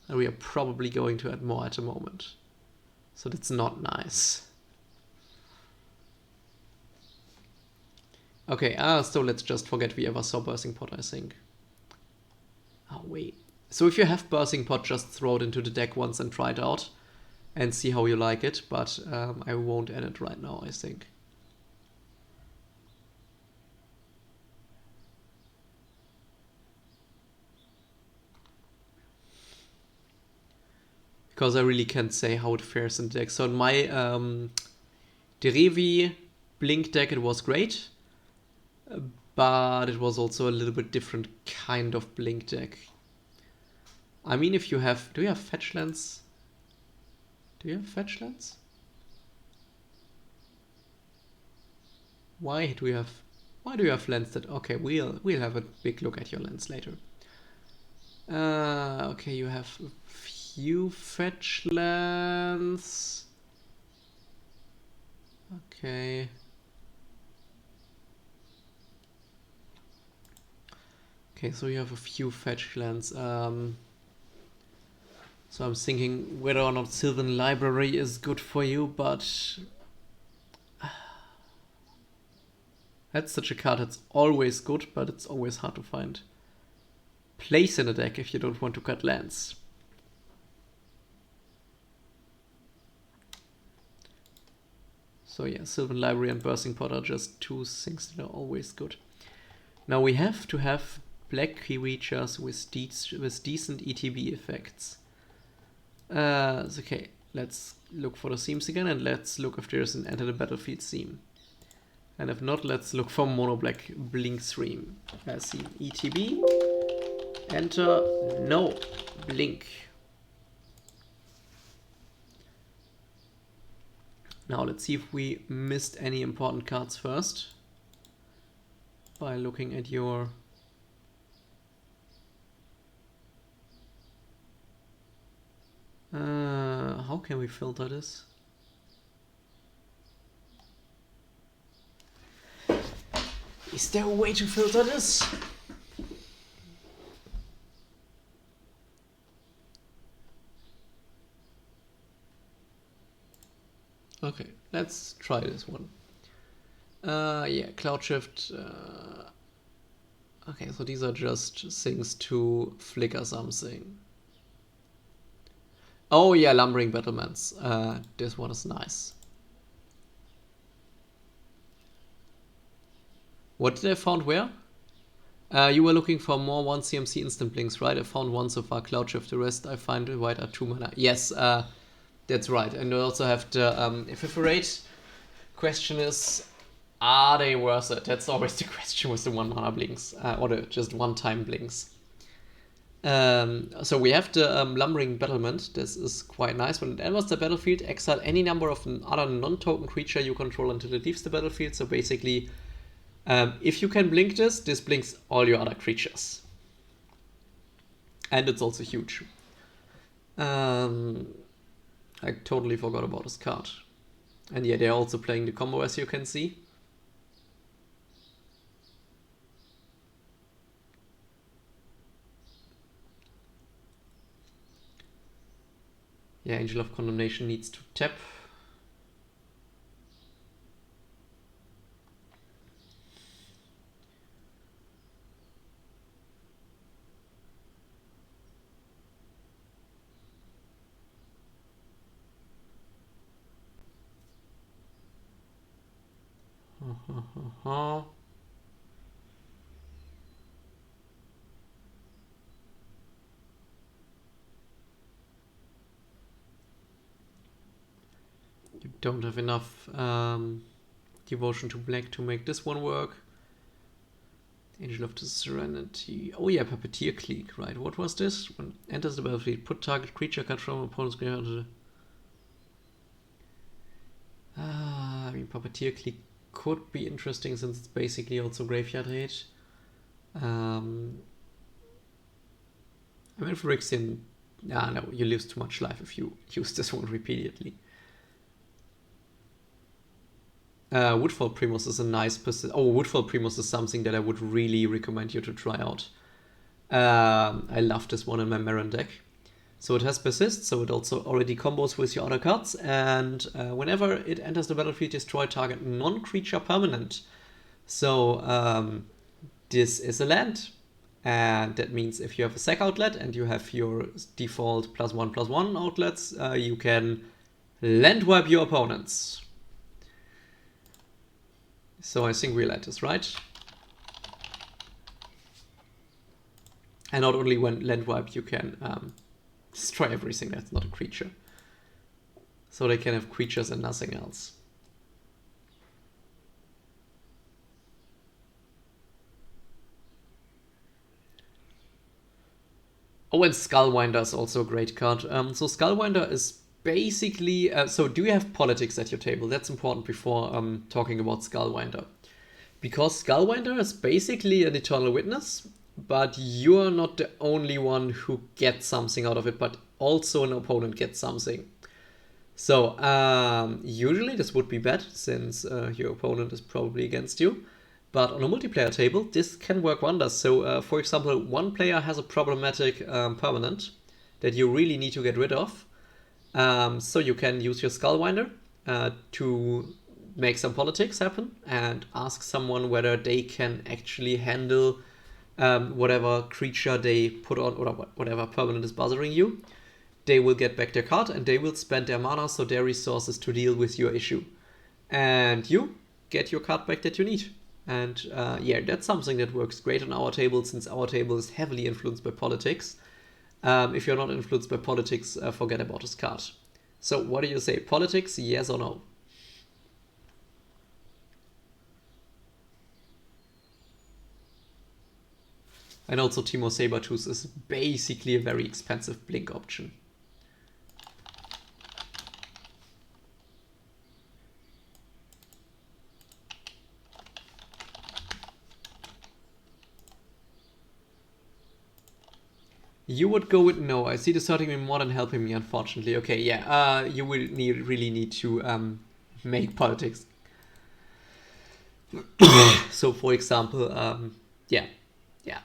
And we are probably going to add more at the moment. So that's not nice. Okay, so let's just forget we ever saw Bursting Pot, I think. Oh, wait. So if you have Bursting Pot, just throw it into the deck once and try it out. And see how you like it, but I won't add it right now, I think. Because I really can't say how it fares in the deck. So in my Derevi Blink deck, it was great. But it was also a little bit different kind of Blink deck. I mean, if you have... Do you have fetch lands? Do you have fetch lands? Why do you have lands that... Okay, we'll have a big look at your lands later. Okay, you have a few fetch lands. Okay. Okay, so you have a few fetch lands. So I'm thinking whether or not Sylvan Library is good for you, but... That's such a card that's always good, but it's always hard to find place in a deck if you don't want to cut lands. So yeah, Sylvan Library and Bursting Pot are just 2 things that are always good. Now we have to have black creatures with decent ETB effects. Okay, let's look for the themes again and let's look if there's an Enter the Battlefield theme. And if not, let's look for mono black Blink theme. Theme ETB. Enter, no, Blink. Now let's see if we missed any important cards first. By looking at your... how can we filter this? Is there a way to filter this? Okay, let's try this one. Yeah, cloud shift. Okay, so these are just things to flicker something. Oh yeah, lumbering battlements. This one is nice. What did I found where? You were looking for more 1 CMC instant blinks, right? I found one so far, cloud shift. The rest I find white are 2 mana. Yes, that's right. And I also have the evaporate. Question is, are they worth it? That's always the question with the 1 mana blinks, or the just 1-time blinks. So we have the lumbering battlement. This is quite nice. When it enters the battlefield, exile any number of other non-token creature you control until it leaves the battlefield. So basically, if you can blink this, this blinks all your other creatures. And it's also huge. I totally forgot about this card. And yeah, they're also playing the combo, as you can see. Yeah, Angel of Condemnation needs to tap. You don't have enough devotion to black to make this one work. Angel of the Serenity. Oh yeah, Puppeteer Clique, right? What was this? When enters the battlefield, put target creature card from opponent's graveyard. I mean, Puppeteer Clique could be interesting since it's basically also graveyard hate. I mean, for Phyrexian, no, you lose too much life if you use this one repeatedly. Woodfall Primus is a nice Woodfall Primus is something that I would really recommend you to try out. I love this one in my Marin deck. So it has Persist, so it also already combos with your other cards, and whenever it enters the battlefield, destroy target non-creature permanent. So this is a land, and that means if you have a sack outlet and you have your default +1/+1 outlets, you can land wipe your opponents. So I think we let this, right? And not only when land wipe, you can destroy everything that's not a creature. So they can have creatures and nothing else. Oh, and Skullwinder is also a great card. So Skullwinder is basically... so do you have politics at your table? That's important before talking about Skullwinder. Because Skullwinder is basically an Eternal Witness, but you're not the only one who gets something out of it, but also an opponent gets something. So usually this would be bad, since your opponent is probably against you. But on a multiplayer table, this can work wonders. So for example, one player has a problematic permanent that you really need to get rid of. So you can use your Skullwinder to make some politics happen and ask someone whether they can actually handle whatever creature they put on, or whatever permanent is bothering you. They will get back their card and they will spend their mana, so their resources, to deal with your issue. And you get your card back that you need. And yeah, that's something that works great on our table, since our table is heavily influenced by politics. If you're not influenced by politics, forget about this card. So what do you say? Politics, yes or no? And also Timo Sabertooth is basically a very expensive blink option. You would go with no. I see this hurting me more than helping me, unfortunately. Okay, yeah, you will really need to make politics. So, for example, yeah, yeah,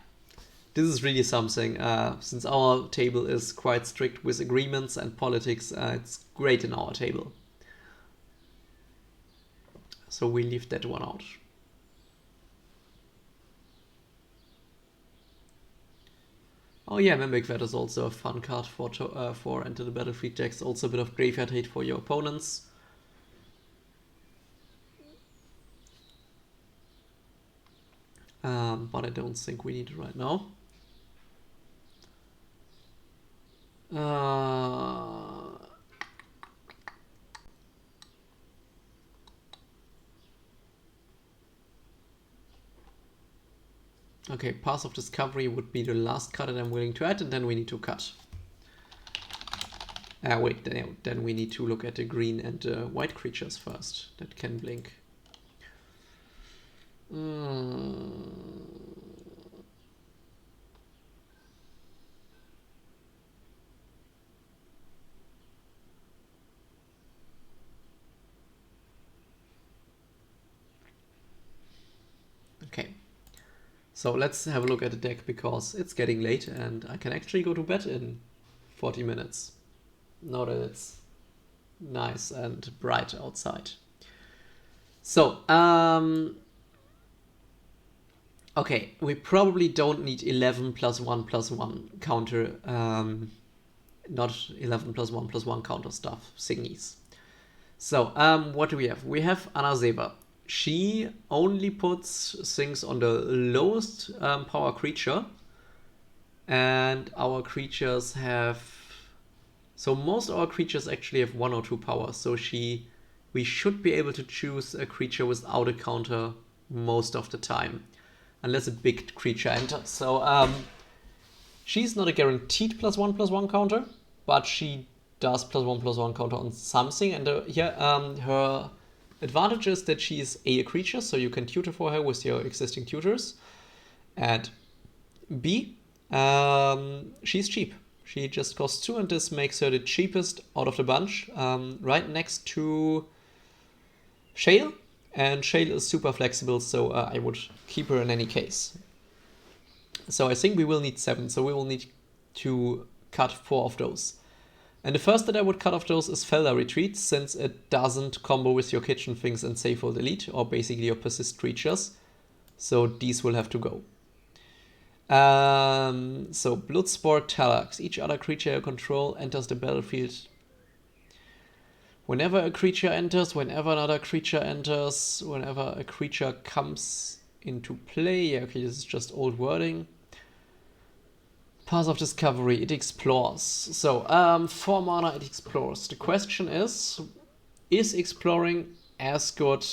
this is really something. Since our table is quite strict with agreements and politics, it's great in our table. So we leave that one out. Oh yeah, Mimic Vet is also a fun card for Enter the Battlefield decks. Also a bit of graveyard hate for your opponents. But I don't think we need it right now. Okay, Path of Discovery would be the last card that I'm willing to add, and then we need to cut. Wait, then we need to look at the green and white creatures first that can blink. Okay, so let's have a look at the deck because it's getting late and I can actually go to bed in 40 minutes. Now that it's nice and bright outside. So, okay, we probably don't need 11 plus 1 plus 1 counter, not 11 plus 1 plus 1 counter stuff, thingies. So, what do we have? We have Anazeva. She only puts things on the lowest power creature, and our creatures have... So most of our creatures actually have 1 or 2 power, so we should be able to choose a creature without a counter most of the time, unless a big creature enters. So she's not a guaranteed +1/+1 counter, but she does +1/+1 counter on something. And her advantage is that she is a creature, so you can tutor for her with your existing tutors. And B, she's cheap. She just costs 2, and this makes her the cheapest out of the bunch, right next to Shale. And Shale is super flexible, so I would keep her in any case. So I think we will need 7, so we will need to cut 4 of those. And the first that I would cut off those is Felder Retreat, since it doesn't combo with your Kitchen Things and Safehold Elite, or basically your Persist creatures. So these will have to go. So Bloodsport Talax. Each other creature you control enters the battlefield. Whenever a creature enters, whenever another creature enters, whenever a creature comes into play. Yeah, okay, this is just old wording. Path of Discovery, it explores. So, 4 mana, it explores. The question is exploring as good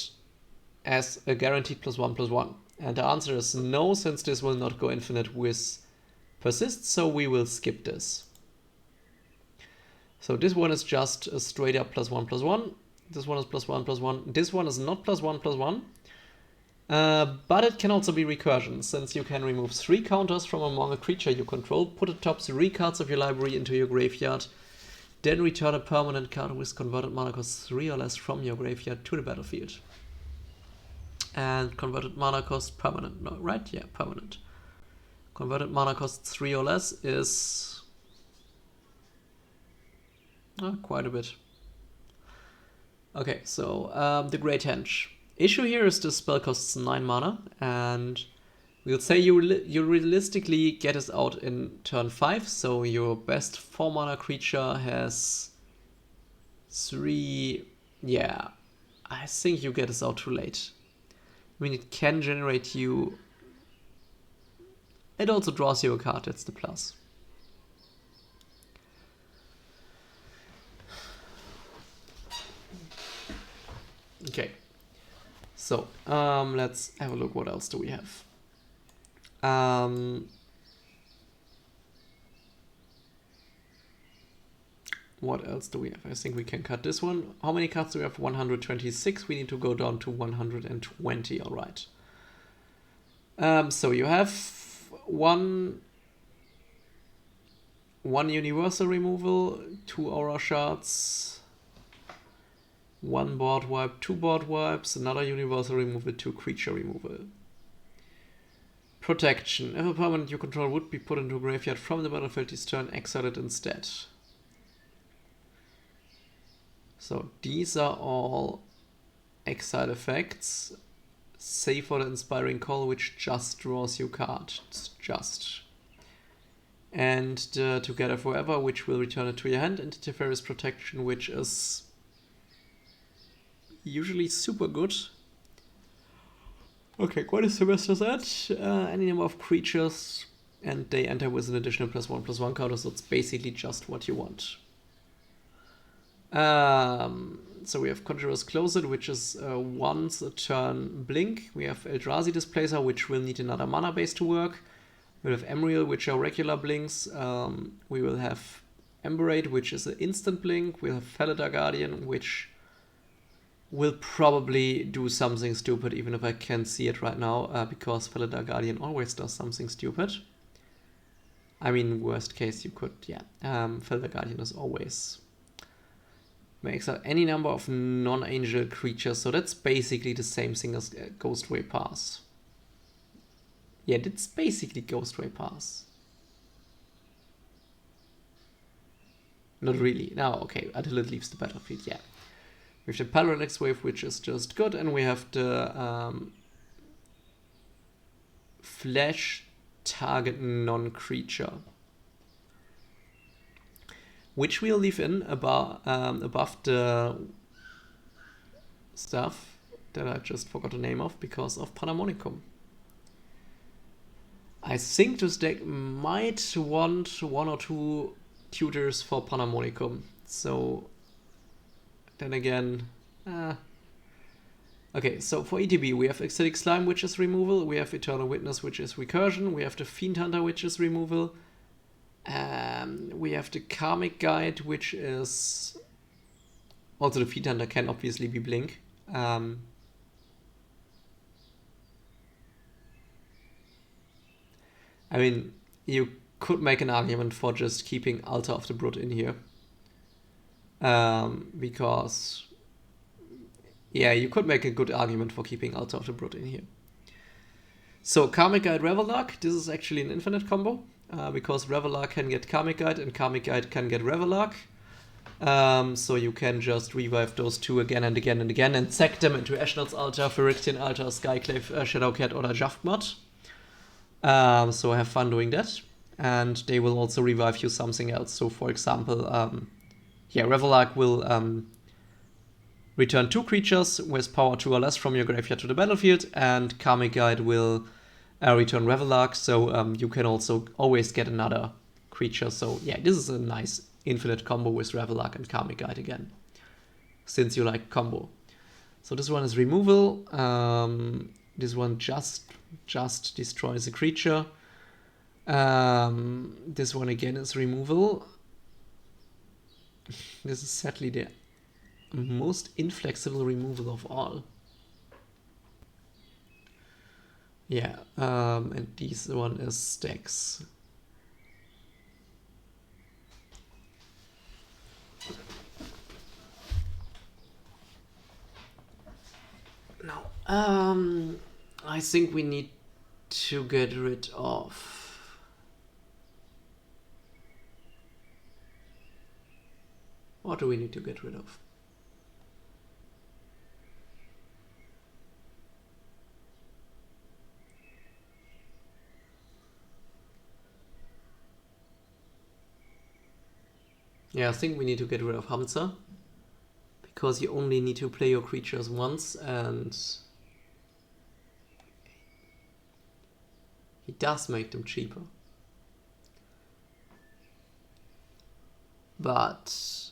as a guaranteed +1/+1? And the answer is no, since this will not go infinite with Persist, so we will skip this. So this one is just a straight up +1/+1. This one is +1/+1. This one is not +1/+1. But it can also be recursion, since you can remove 3 counters from among a creature you control, put the top 3 cards of your library into your graveyard, then return a permanent card with converted mana cost 3 or less from your graveyard to the battlefield. And converted mana cost permanent, no, right? Yeah, permanent. Converted mana cost 3 or less is quite a bit. Okay, so the Great Henge. Issue here is the spell costs 9 mana, and we'll say you realistically get this out in turn 5, so your best 4 mana creature has 3... Yeah, I think you get this out too late. I mean, it can generate you... It also draws you a card, that's the plus. Okay. So, let's have a look. What else do we have? What else do we have? I think we can cut this one. How many cards do we have? 126. We need to go down to 120. All right. So you have one universal removal, 2 aura shards, 1 board wipe, 2 board wipes, another universal removal, 2 creature removal. Protection. If a permanent you control would be put into a graveyard from the battlefield this turn, exile it instead. So these are all exile effects, save for the Inspiring Call, which just draws you card. It's just. And the Together Forever, which will return it to your hand, and the Teferi's Protection, which is usually super good. Okay, what is the rest of that? Any number of creatures, and they enter with an additional +1/+1 counter, so it's basically just what you want. So we have Conjurer's Closet, which is once a turn blink. We have Eldrazi Displacer, which will need another mana base to work. We'll have Emriel, which are regular blinks. We will have Emberate, which is an instant blink. We'll have Felidar Guardian, which will probably do something stupid, even if I can't see it right now, because Felidar Guardian always does something stupid. I mean, worst case, you could, yeah. Felidar Guardian is always makes out any number of non-angel creatures, so that's basically the same thing as Ghostway Pass. Yeah, that's basically Ghostway Pass. Not really. No, okay, until it leaves the battlefield, yeah. We have the Parallax Wave, which is just good, and we have the Flash Target Non-Creature, which we'll leave in above the stuff that I just forgot the name of because of Panharmonicum. I think this deck might want 1 or 2 tutors for Panharmonicum, so then again, okay, so for ETB we have Ecstatic Slime, which is removal, we have Eternal Witness, which is recursion, we have the Fiend Hunter, which is removal, we have the Karmic Guide, which is also the Fiend Hunter can obviously be blink. I mean, you could make an argument for just keeping Altar of the Brood in here. Because, yeah, you could make a good argument for keeping Altar of the Brood in here. So, Karmic Guide, Revelark, this is actually an infinite combo, because Revelark can get Karmic Guide and Karmic Guide can get Revelark. So you can just revive those two again and again and again and sack them into Ashnod's Altar, Phyrexian Altar, Skyclave, Shadowcat, or Jaftmod. So have fun doing that. And they will also revive you something else. So, for example, Revelark will return 2 creatures with power 2 or less from your graveyard to the battlefield, and Karmic Guide will return Revelark, so you can also always get another creature. So yeah, this is a nice infinite combo with Revelark and Karmic Guide again, since you like combo. So this one is removal. This one just destroys a creature. This one again is removal. This is sadly the most inflexible removal of all. Yeah, and this one is stacks. Now, I think we need to get rid of... What do we need to get rid of? Yeah, I think we need to get rid of Hamza, because you only need to play your creatures once, and he does make them cheaper. But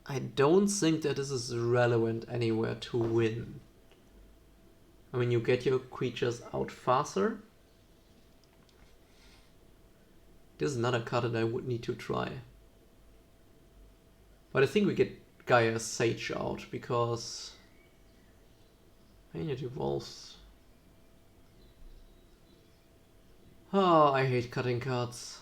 I don't think that this is relevant anywhere to win. I mean, you get your creatures out faster. This is another card that I would need to try. But I think we get Gaia's Sage out, because I mean, it evolves. Oh, I hate cutting cards.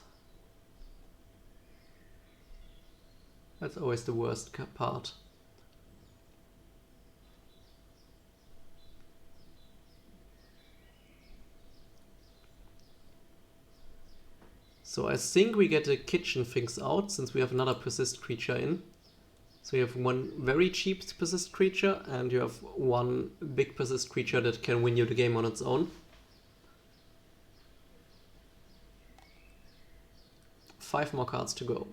That's always the worst part. So I think we get the kitchen things out since we have another persist creature in. So you have one very cheap persist creature and you have one big persist creature that can win you the game on its own. 5 more cards to go.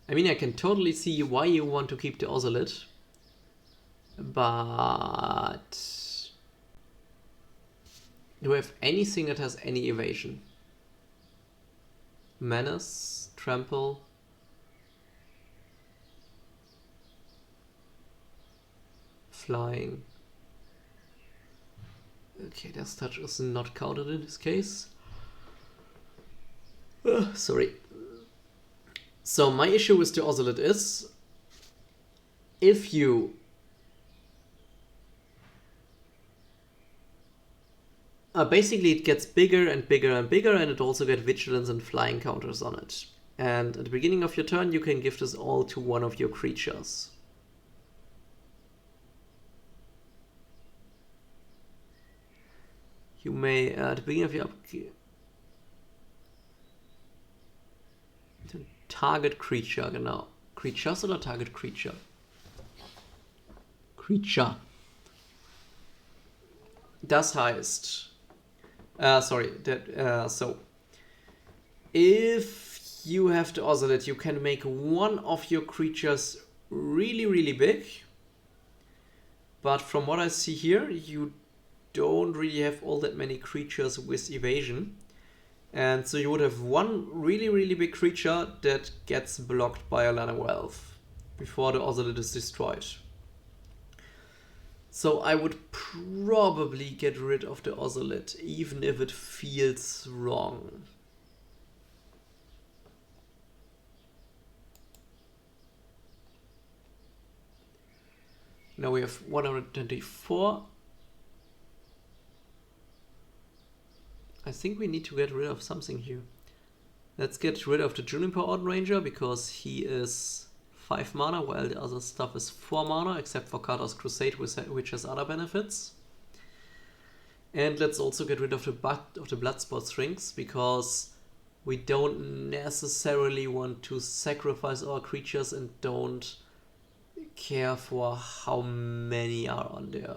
I mean, I can totally see why you want to keep the Ozolith, but do we have anything that has any evasion? Menace, Trample, Flying. Okay, Death Touch is not counted in this case. Sorry. So my issue with the Ozolith is, if you basically it gets bigger and bigger and bigger, and it also gets vigilance and flying counters on it. And at the beginning of your turn, you can give this all to one of your creatures. You may, at the beginning of your upkeep, target creature, genau. Creatures oder target creature? Creature. Das heißt, so if you have the Ozolith, you can make one of your creatures really, really big. But from what I see here, you don't really have all that many creatures with evasion. And so you would have one really, really big creature that gets blocked by a Lana Elf before the Ozolith is destroyed. So I would probably get rid of the Ozolith, even if it feels wrong. Now we have 124. I think we need to get rid of something here. Let's get rid of the Juniper Outranger because he is 5 mana, while the other stuff is 4 mana, except for Kata's Crusade, which has other benefits. And let's also get rid of the Bloodsport Strings, because we don't necessarily want to sacrifice our creatures and don't care for how many are on there.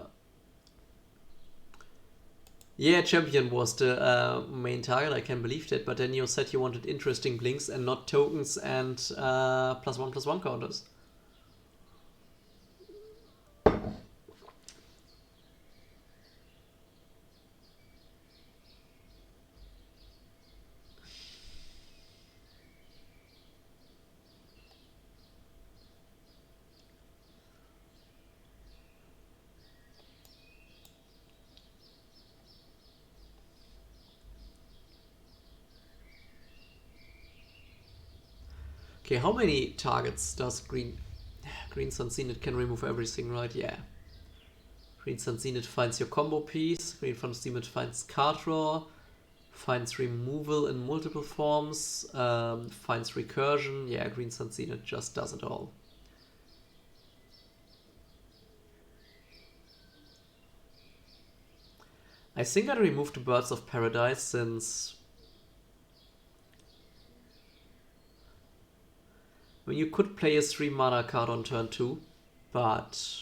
Yeah, Champion was the main target, I can believe that, but then you said you wanted interesting blinks and not tokens and +1/+1 counters. Okay, how many targets does Green Sun Zenith can remove everything, right? Yeah. Green Sun Zenith finds your combo piece. Green Sun Zenith finds card draw. Finds removal in multiple forms. Finds recursion. Yeah, Green Sun Zenith just does it all. I think I removed the Birds of Paradise since... I mean, you could play a 3 mana card on turn 2, but...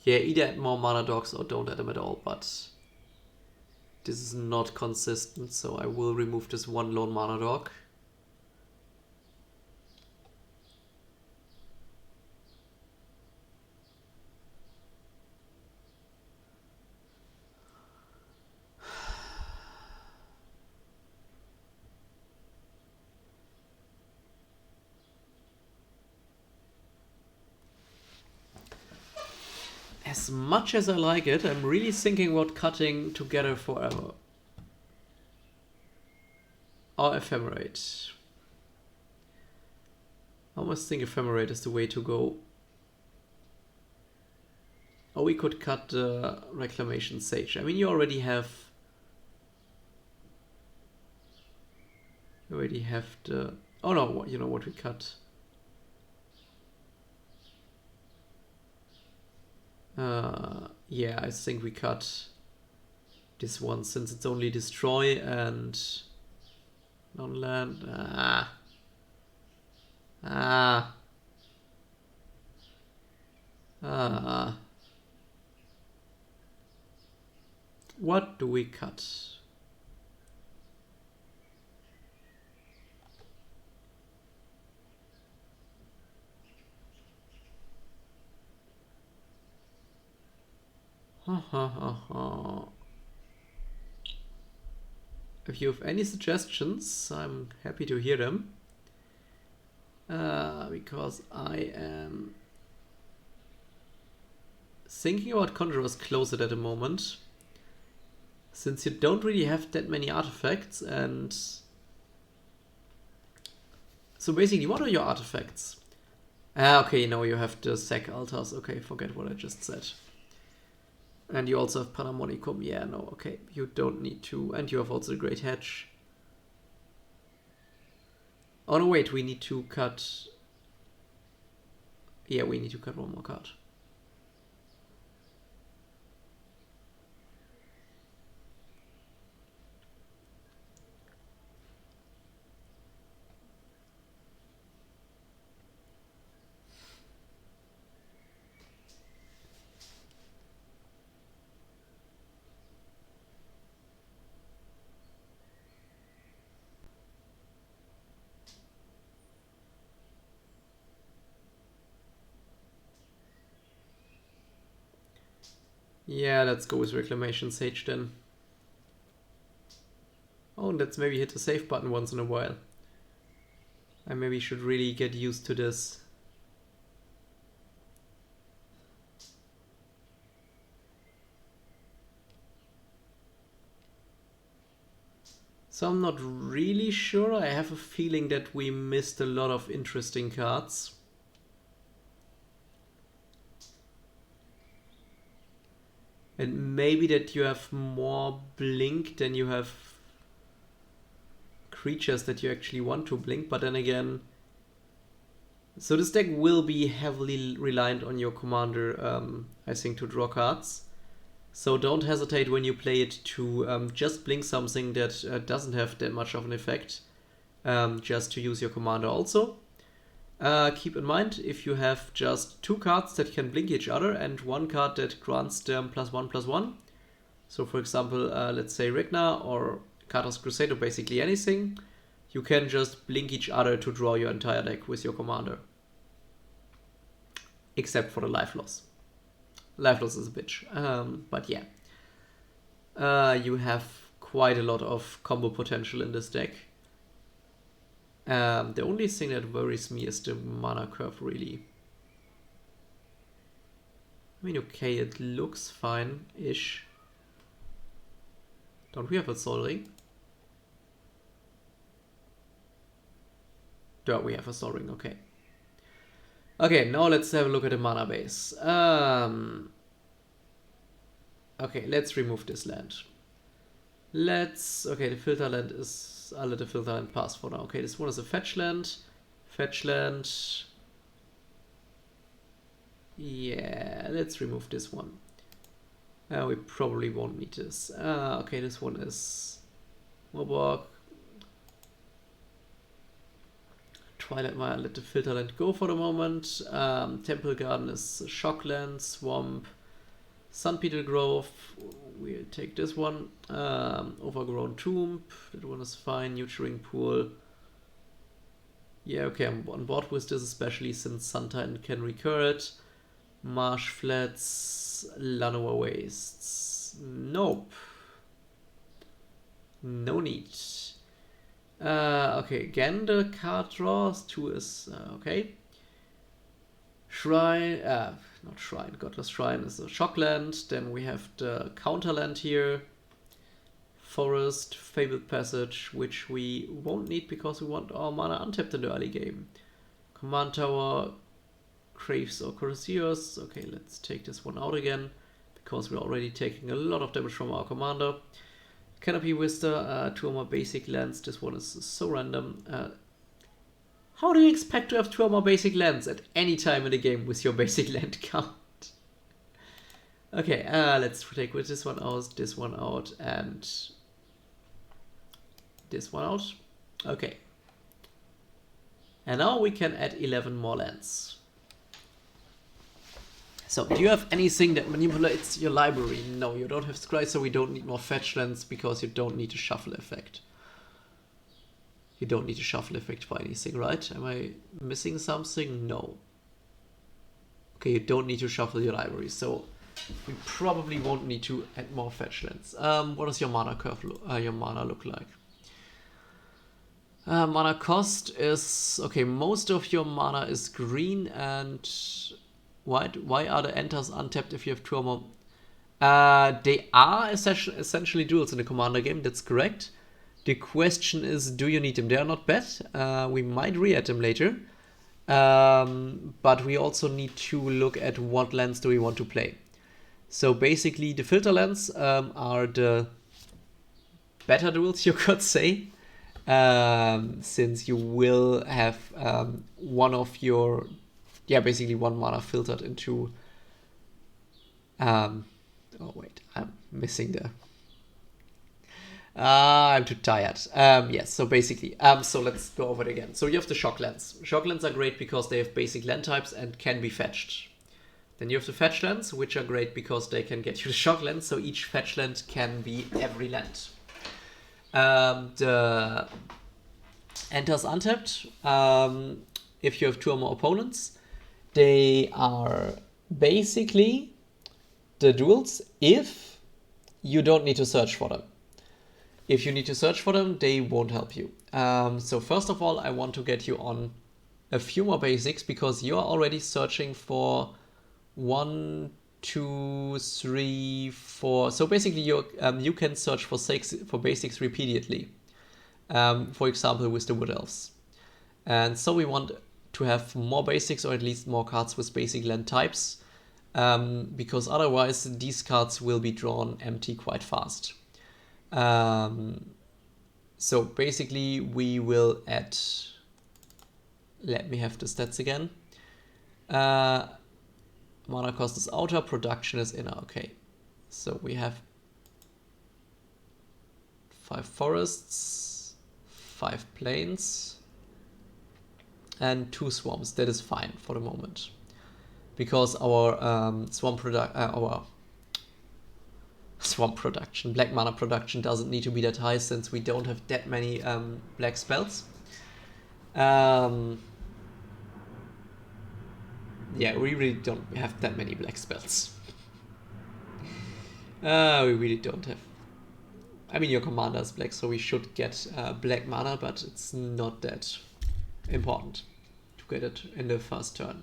yeah, either add more mana dogs or don't add them at all, but... this is not consistent, so I will remove this one lone mana dog. As much as I like it, I'm really thinking about cutting Together Forever. Or Ephemerate. I almost think Ephemerate is the way to go. Or we could cut the Reclamation Sage. I mean, you already have... You already have the... Oh no, you know what we cut? Yeah, I think we cut this one since it's only destroy and non-land. What do we cut? If you have any suggestions, I'm happy to hear them. Because I am thinking about Conjurer's Closet at the moment. Since you don't really have that many artifacts, and so basically, what are your artifacts? Okay, no, you have the Sack Altars. Okay, forget what I just said. And you also have Panharmonicum. Yeah, no, okay, you don't need to. And you have also the Great Hedge. Oh no, wait, we need to cut... Yeah, we need to cut one more card. Yeah, let's go with Reclamation Sage then. Oh, let's maybe hit the save button once in a while. I maybe should really get used to this. So I'm not really sure. I have a feeling that we missed a lot of interesting cards. And maybe that you have more blink than you have creatures that you actually want to blink, but then again... So this deck will be heavily reliant on your commander, I think, to draw cards. So don't hesitate when you play it to just blink something that doesn't have that much of an effect, just to use your commander also. Keep in mind, if you have just two cards that can blink each other and one card that grants them +1/+1, so for example, let's say Ragnar or Katar's Crusade or basically anything, you can just blink each other to draw your entire deck with your commander. Except for the life loss. Life loss is a bitch, but yeah. You have quite a lot of combo potential in this deck. The only thing that worries me is the mana curve, really. I mean, okay, it looks fine-ish. Don't we have a Sol Ring? Yeah, we have a Sol Ring, okay. Okay, now let's have a look at the mana base. Okay, let's remove this land. Okay, the filter land is... I'll let the filter land pass for now. Okay, this one is a fetch land. Fetch land. Yeah, let's remove this one. We probably won't need this. Okay, this one is Moborg. Twilight Mire, let the filter land go for the moment. Temple Garden is Shockland, Swamp, Sunpetal Grove. We'll take this one. Overgrown Tomb, that one is fine. Nurturing Pool. Yeah, okay, I'm on board with this, especially since Suntitan can recur it. Marsh Flats, Llanowar Wastes. Nope. No need. Okay, again the card draws. 2 is okay. Shrine, not Shrine, Godless Shrine is a Shockland. Then we have the Counterland here. Forest, Fabled Passage, which we won't need because we want our mana untapped in the early game. Command Tower, Craves or Courtiers. Okay, let's take this one out again, because we're already taking a lot of damage from our commander. Canopy Vista, 2 or more basic lands. This one is so random. How do you expect to have 2 or more basic lands at any time in the game with your basic land count? Okay, let's take with this one out, and this one out. Okay. And now we can add 11 more lands. So, do you have anything that manipulates your library? No, you don't have Scry, so we don't need more fetch lands because you don't need a shuffle effect. You don't need a shuffle effect for anything, right? Am I missing something? No. Okay, you don't need to shuffle your library, so we probably won't need to add more fetch lands. What does your mana curve your mana look like? Mana cost is... Okay, most of your mana is green and white. Why are the enters untapped if you have 2 or more? They are essentially duels in the commander game, that's correct. The question is, do you need them? They are not bad. We might re-add them later. But we also need to look at what lands do we want to play. So basically the filter lands are the better duels, you could say. Since you will have one of your... Yeah, basically 1 mana filtered into... oh wait, I'm missing the... I'm too tired. Yes, so basically, so let's go over it again. So you have the shock lands. Shock lands are great because they have basic land types and can be fetched. Then you have the fetch lands, which are great because they can get you the shock lands, so each fetch land can be every land. The enters untapped, if you have 2 or more opponents, they are basically the duels if you don't need to search for them. If you need to search for them, they won't help you. So first of all, I want to get you on a few more basics because you're already searching for 1, 2, 3, 4. So basically, you can search for basics repeatedly. For example, with the Wood Elves. And so we want to have more basics, or at least more cards with basic land types, because otherwise these cards will be drawn empty quite fast. So basically we will add, let me have the stats again. Mana cost is outer, production is inner. Okay, so we have 5 forests, 5 plains, and 2 swamps. That is fine for the moment, because our swamp production, black mana production doesn't need to be that high since we don't have that many black spells. Yeah, we really don't have that many black spells. We really don't have. I mean, your commander is black, so we should get black mana, but it's not that important to get it in the first turn.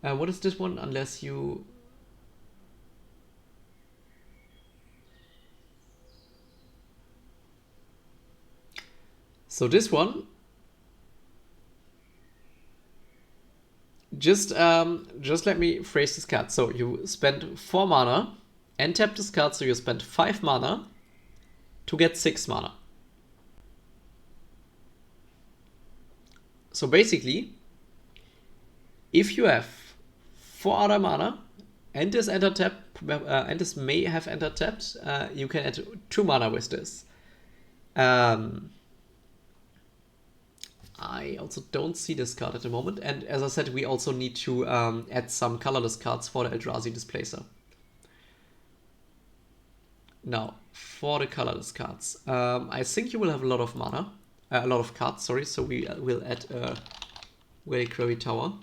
What is this one? Unless you... So this one, just let me phrase this card. So you spend 4 mana and tap this card, so you spend 5 mana to get 6 mana. So basically, if you have 4 other mana and this enter tap, and this may have entered tapped, you can add 2 mana with this. I also don't see this card at the moment, and as I said, we also need to add some colorless cards for the Eldrazi Displacer. Now, for the colorless cards, I think you will have a lot of mana, a lot of cards, sorry, so we will add a Reliquary Tower.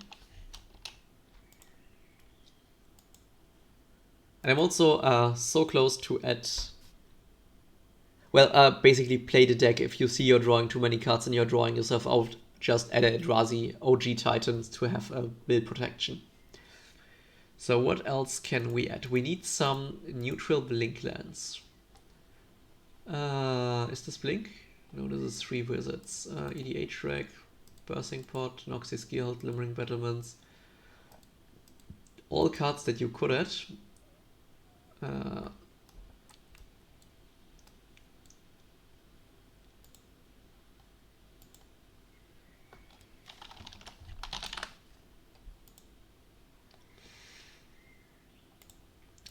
And I'm also so close to add... Well, basically play the deck. If you see you're drawing too many cards and you're drawing yourself out, just add a Eldrazi OG Titans to have a build protection. So what else can we add? We need some neutral Blink lands. Is this Blink? No, this is 3 Wizards. EDH Reg. Birthing Pot, Noxus Guild, Limmering Battlements. All cards that you could add.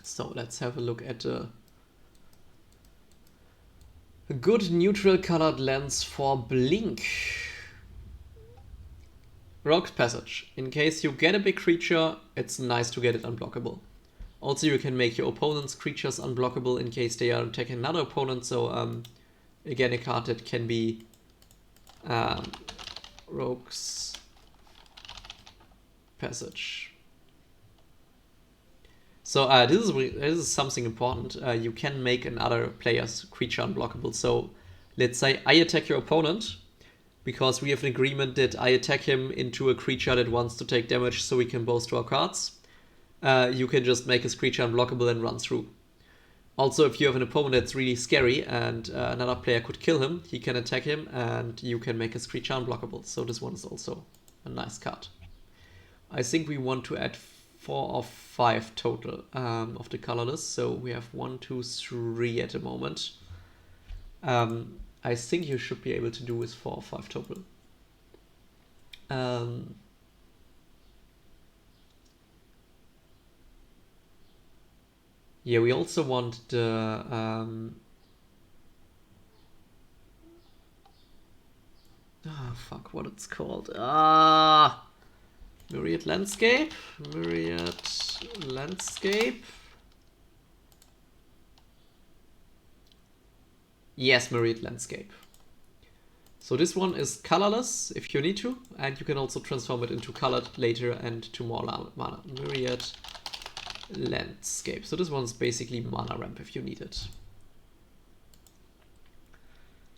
So let's have a look at a good neutral colored lens for Blink. Rogue's Passage. In case you get a big creature, it's nice to get it unblockable. Also, you can make your opponent's creatures unblockable in case they are attacking another opponent. So again, a card that can be Rogue's Passage. So this is something important. You can make another player's creature unblockable. So let's say I attack your opponent because we have an agreement that I attack him into a creature that wants to take damage so we can both draw cards. You can just make his creature unblockable and run through. Also, if you have an opponent that's really scary and another player could kill him, he can attack him and you can make his creature unblockable. So this one is also a nice card. I think we want to add 4 or 5 total of the colorless. So we have 1, 2, 3 at the moment. I think you should be able to do with 4 or 5 total. Yeah, we also want the fuck, what it's called? Myriad Landscape. Yes, Myriad Landscape. So this one is colorless if you need to, and you can also transform it into colored later and to more mana. Myriad Landscape. So this one's basically mana ramp if you need it.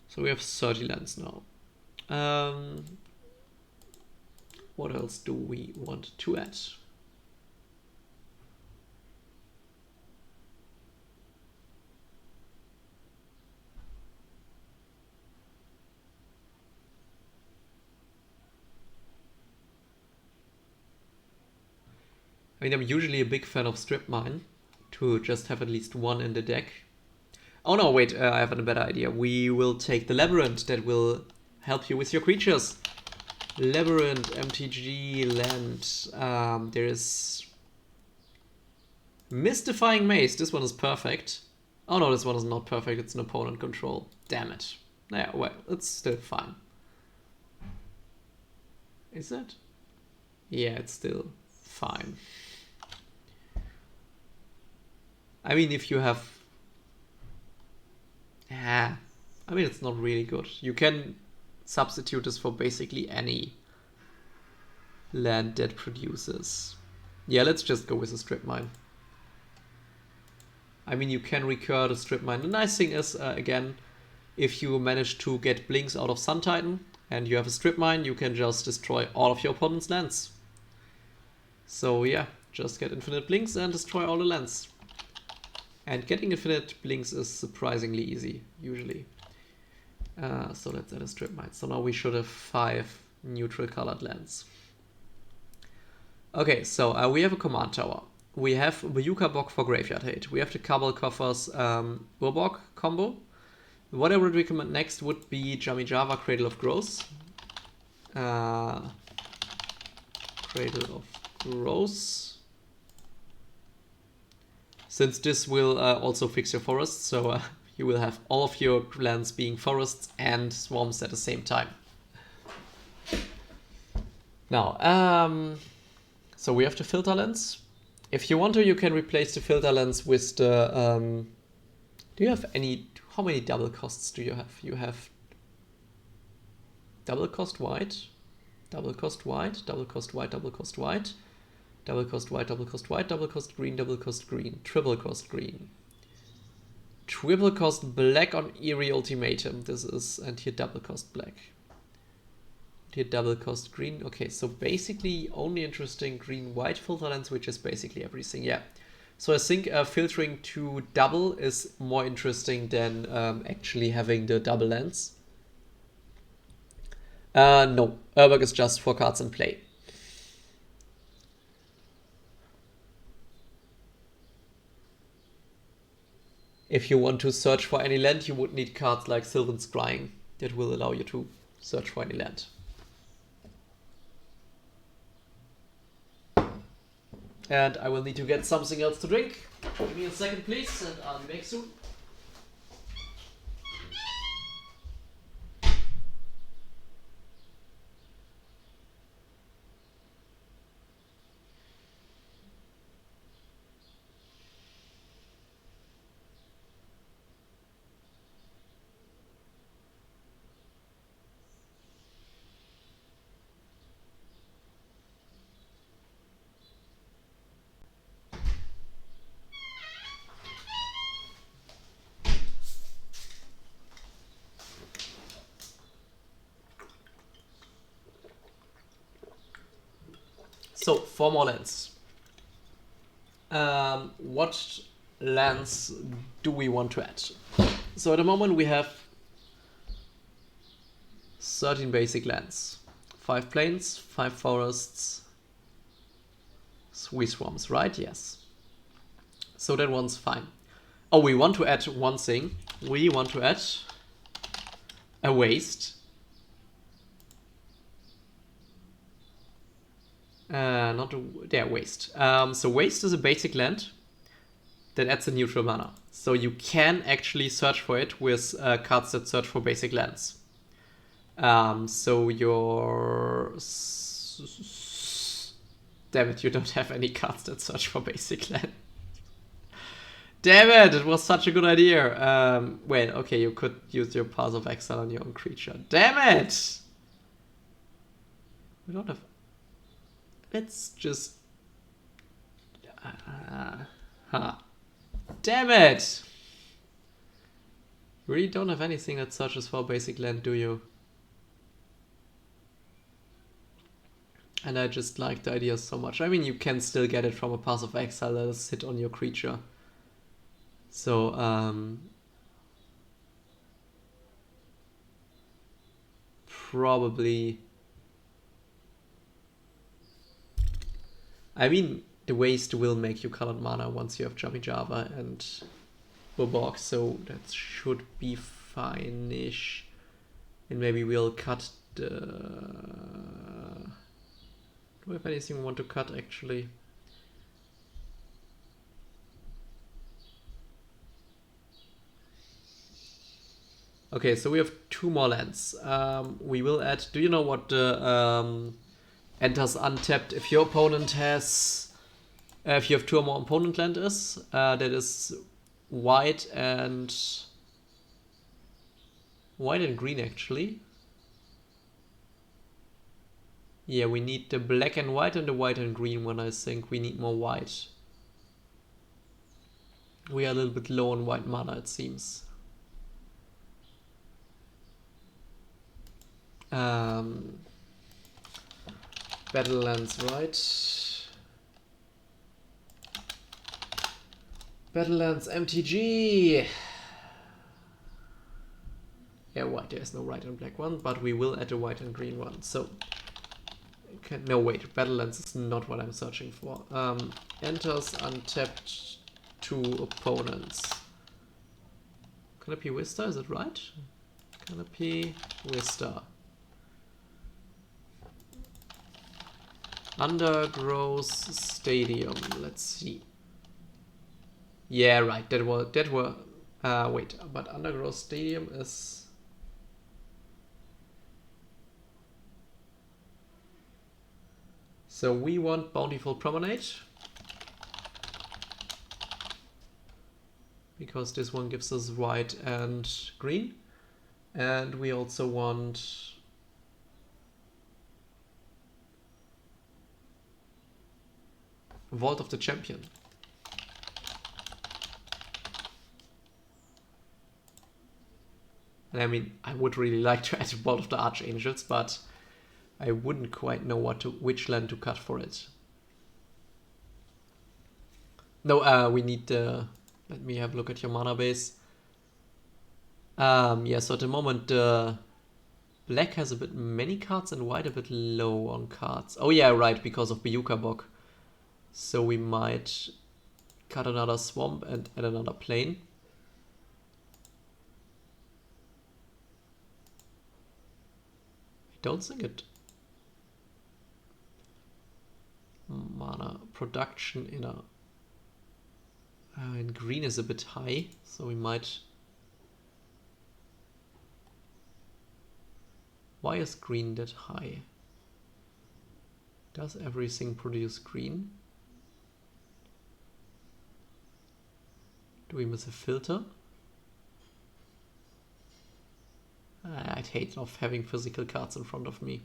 So we have 30 lands now. What else do we want to add? I mean, I'm usually a big fan of Strip Mine, to just have at least one in the deck. Oh no, wait, I have a better idea. We will take the Labyrinth that will help you with your creatures. Labyrinth, MTG, land. There is Mystifying Maze. This one is perfect. Oh no, this one is not perfect. It's an opponent control. Damn it. Yeah, well, it's still fine. Is it? Yeah, it's still fine. I mean, if you have... I mean, it's not really good. You can substitute this for basically any land that produces. Yeah, let's just go with a Strip Mine. I mean, you can recur the Strip Mine. The nice thing is, again, if you manage to get Blinks out of Sun Titan and you have a Strip Mine, you can just destroy all of your opponent's lands. So yeah, just get infinite Blinks and destroy all the lands. And getting infinite Blinks is surprisingly easy, usually. So let's add a Strip Mine. So now we should have 5 neutral colored lands. Okay, so we have a command tower. We have the Yuka Bog for Graveyard Hate. We have the Cabal Coffers Urbog combo. What I would recommend next would be Java Cradle of Growth. Cradle of Growth. Since this will also fix your forests, so you will have all of your lands being forests and swamps at the same time. Now, so we have the filter lens. If you want to, you can replace the filter lens with the... do you have any... How many double costs do you have? You have double cost white, double cost white, double cost white, double cost white, double cost white, double cost white, double cost green, double cost green, triple cost green. Triple cost black on Eerie Ultimatum. This is... And here double cost black. Here double cost green. Okay, so basically only interesting green-white filter lens, which is basically everything. Yeah. So I think filtering to double is more interesting than actually having the double lens. No, Urberg is just for cards in play. If you want to search for any land, you would need cards like Sylvan Scrying that will allow you to search for any land. And I will need to get something else to drink. Give me a second, please, and I'll be back soon. So, 4 more lands. What lands do we want to add? So at the moment we have 13 basic lands. 5 plains, 5 forests, 3 swamps, right? Yes. So that one's fine. Oh, we want to add one thing. We want to add a waste. Waste. So waste is a basic land that adds a neutral mana. So you can actually search for it with cards that search for basic lands. So your... Damn it, you don't have any cards that search for basic land. Damn it, it was such a good idea. Well, okay, you could use your Path of Exile on your own creature. Damn it! We don't have... Let's just... Damn it! You really don't have anything that searches for basic land, do you? And I just like the idea so much. I mean, you can still get it from a Path of Exile that is sit on your creature. So, probably... I mean, the waste will make you colored mana once you have Jumpy Java and Bulborg, so that should be fine-ish. And maybe we'll cut the... Do we have anything we want to cut, actually? Okay, so we have 2 more lands. We will add... Do you know what the enters untapped if your opponent has... if you have 2 or more opponent land is? That is white and... White and green, actually. Yeah, we need the black and white and the white and green one, I think. We need more white. We are a little bit low on white mana, it seems. Battlelands, right? Battlelands MTG! Yeah, white. There's no white and black one, but we will add a white and green one. So, okay, no, wait. Battlelands is not what I'm searching for. Enters untapped 2 opponents. Canopy Vista, is it right? Canopy Vista. Undergrowth Stadium. Let's see. Yeah, right. That were. Wait, but Undergrowth Stadium is. So we want Bountiful Promenade. Because this one gives us white and green. And we also want... Vault of the Champion. And I mean, I would really like to add Vault of the Archangels, but I wouldn't quite know which land to cut for it. No, we need the... Let me have a look at your mana base. Yeah, so at the moment the black has a bit many cards and white a bit low on cards. Oh yeah, right, because of Biyuka Bog. So we might cut another swamp and add another plane. I don't think it... Mana production in green is a bit high, so we might... Why is green that high? Does everything produce green? Do we miss a filter? I'd hate not having physical cards in front of me.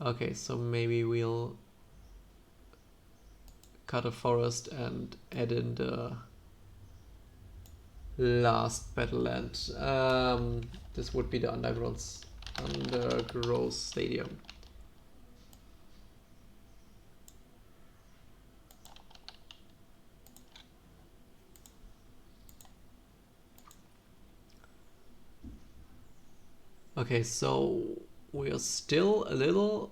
Okay, so maybe we'll cut a forest and add in the last battle land. This would be the undergrowth stadium. Okay, so we are still a little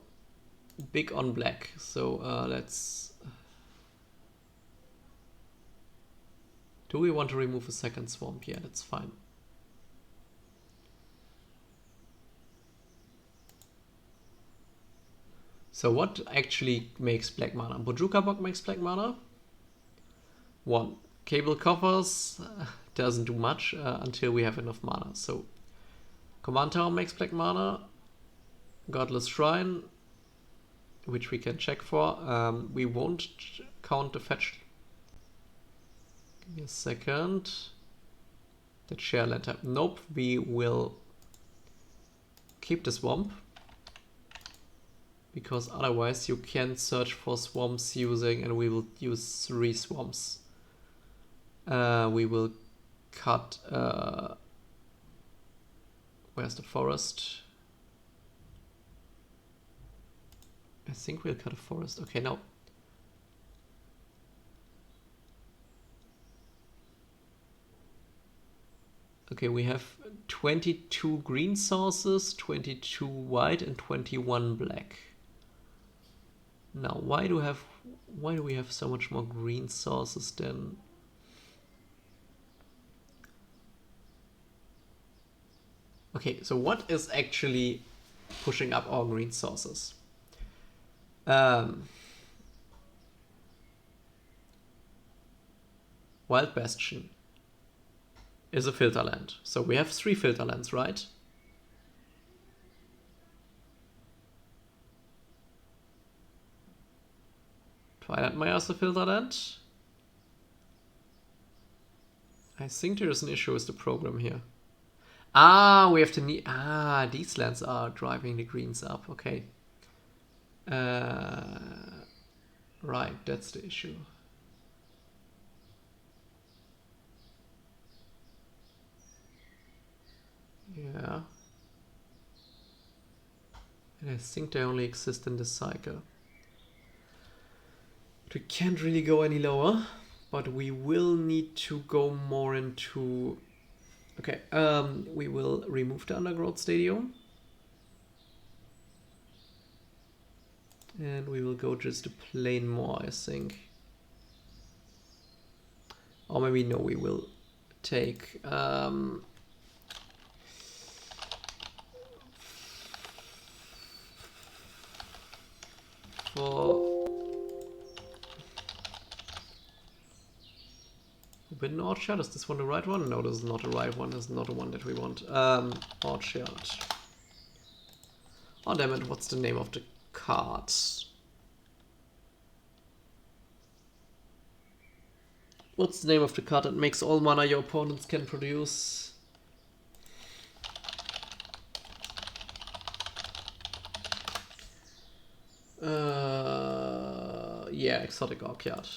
big on black. So let's... Do we want to remove a second swamp? Yeah, that's fine. So what actually makes black mana? Bojuka Bog makes black mana. 1. Cable Coffers doesn't do much until we have enough mana. So Command Tower makes black mana. Godless Shrine, which we can check for. We won't count the fetch. Give me a second. That share land type. Nope, we will keep the swamp. Because otherwise you can search for swamps using, and we will use 3 swamps. We will cut... where's the forest? I think we'll cut a forest. Okay, now. Okay, we have 22 green sources, 22 white, and 21 black. Now, why do we have so much more green sources than... Okay, so what is actually pushing up our green sources? Wild Bastion is a filter land. So we have 3 filter lands, right? Twilight Mire is a filter land. I think there is an issue with the program here. We have to need... these lands are driving the greens up. Okay. Right, that's the issue. Yeah. And I think they only exist in this cycle. But we can't really go any lower. But we will need to go more into... Okay, we will remove the Undergrowth Stadium. And we will go just a plane more, I think. Or maybe no, we will take... for Wind Orchard, is this one the right one? No, this is not the right one. This is not the one that we want. Orchard. Oh damn it, what's the name of the card? What's the name of the card that makes all mana your opponents can produce? Yeah, Exotic Orchard.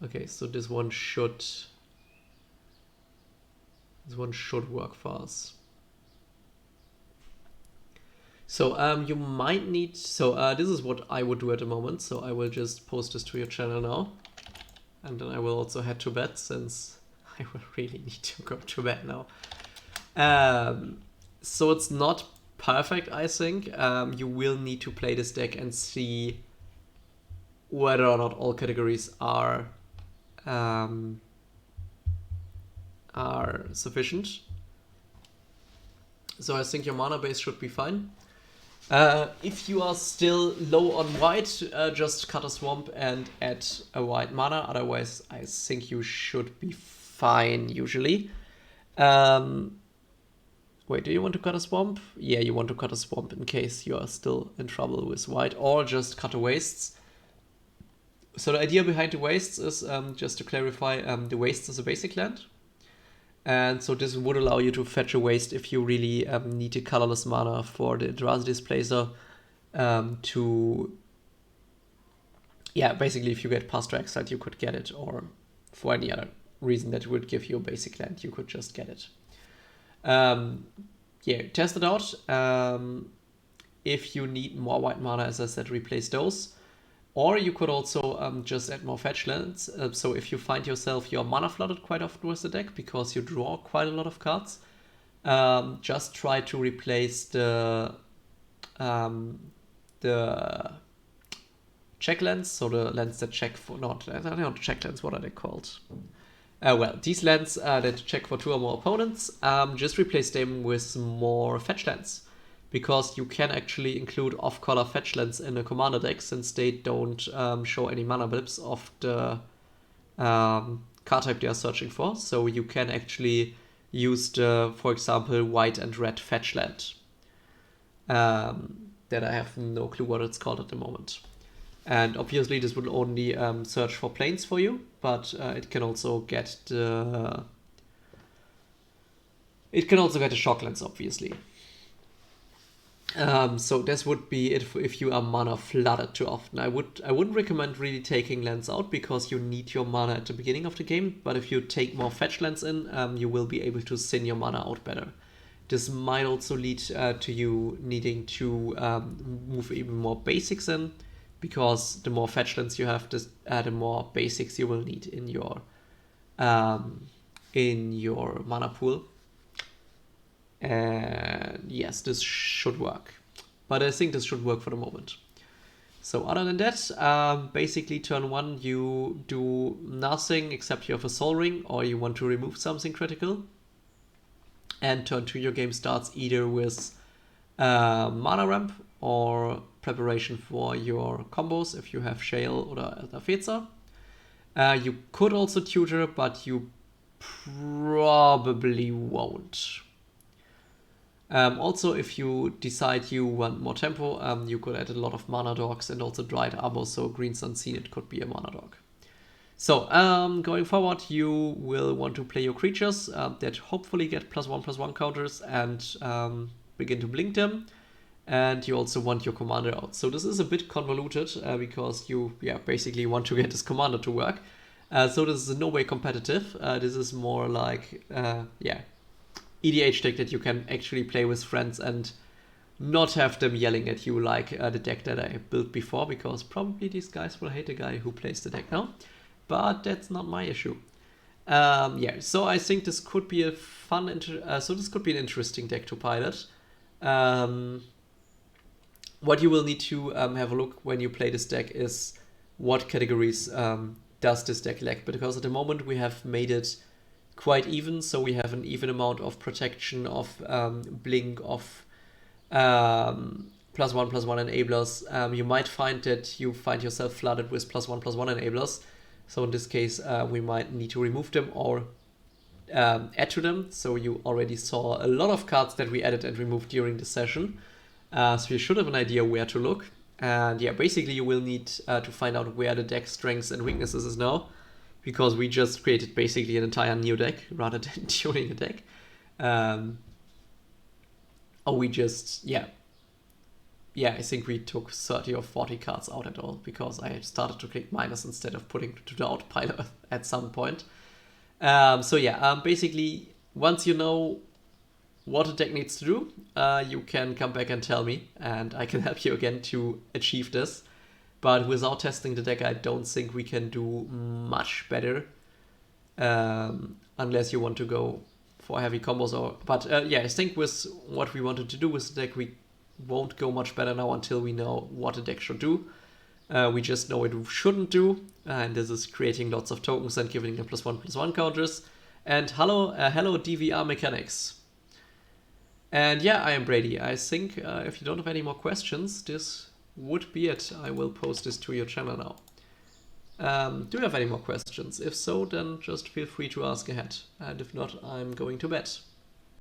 Okay, so this one should work for us. So you might need... So this is what I would do at the moment. So I will just post this to your channel now. and then I will also head to bed since I will really need to go to bed now. So it's not perfect, I think. You will need to play this deck and see whether or not all categories are sufficient. So I think your mana base should be fine. If you are still low on white, just cut a swamp and add a white mana. Otherwise, I think you should be fine usually. Wait, do you want to cut a swamp? Yeah, you want to cut a swamp in case you are still in trouble with white, or just cut a wastes. So the idea behind the wastes is, just to clarify, the wastes is a basic land. And so this would allow you to fetch a waste if you really need a colorless mana for the Eldrazi Displacer to... Yeah, basically if you get past exile, you could get it, or for any other reason that would give you a basic land, you could just get it. Yeah, test it out. If you need more white mana, as I said, replace those. Or you could also just add more fetch lands. So if you find yourself you're mana flooded quite often with the deck because you draw quite a lot of cards, just try to replace the check lands, so the lands that check for not check lands. What are they called? Well, these lands that check for 2 or more opponents, just replace them with more fetch lands. Because you can actually include off-color fetch lands in a commander deck since they don't show any mana blips of the card type they are searching for. So you can actually use the, for example, white and red fetch land. That I have no clue what it's called at the moment. And obviously this will only search for planes for you, but it can also get the... It can also get the shock lands, obviously. So this would be it if you are mana flooded too often. I wouldn't recommend really taking lands out because you need your mana at the beginning of the game. But if you take more fetch lands in, you will be able to thin your mana out better. This might also lead to you needing to move even more basics in, because the more fetch lands you have, the more basics you will need in your mana pool. And yes, this should work. But I think this should work for the moment. So other than that, basically turn 1 you do nothing except you have a Soul Ring or you want to remove something critical. And turn 2 your game starts either with mana ramp or preparation for your combos if you have Shale or Feza. You could also tutor, but you probably won't. Also, if you decide you want more tempo, you could add a lot of mana dogs and also dried armor, so Green's Unseen, it could be a mana dog. So, going forward, you will want to play your creatures that hopefully get +1/+1 counters and begin to blink them. And you also want your commander out. So this is a bit convoluted because you basically want to get this commander to work. So this is in no way competitive. This is more like, EDH deck that you can actually play with friends and not have them yelling at you like the deck that I built before, because probably these guys will hate the guy who plays the deck now. But that's not my issue. So I think this could be a this could be an interesting deck to pilot. What you will need to have a look when you play this deck is what categories does this deck lack, because at the moment we have made it quite even, so we have an even amount of protection, of blink, of +1/+1 enablers. You might find that you find yourself flooded with +1/+1 enablers, so in this case we might need to remove them or add to them. So you already saw a lot of cards that we added and removed during the session, so you should have an idea where to look. And basically you will need to find out where the deck strengths and weaknesses is now, because we just created basically an entire new deck rather than tuning a deck. Or we just, I think we took 30 or 40 cards out at all, because I started to click minus instead of putting to the out pile at some point. Basically, once you know what a deck needs to do, you can come back and tell me, and I can help you again to achieve this. but without testing the deck, I don't think we can do much better, unless you want to go for heavy combos. But yeah, I think with what we wanted to do with the deck, we won't go much better now until we know what the deck should do. We just know it shouldn't do, and this is creating lots of tokens and giving them +1/+1 counters. And hello DVR mechanics. And yeah, I am Brady. I think if you don't have any more questions, this would be it. I will post this to your channel now. Do you have any more questions? If so, then just feel free to ask ahead. And if not, I'm going to bed.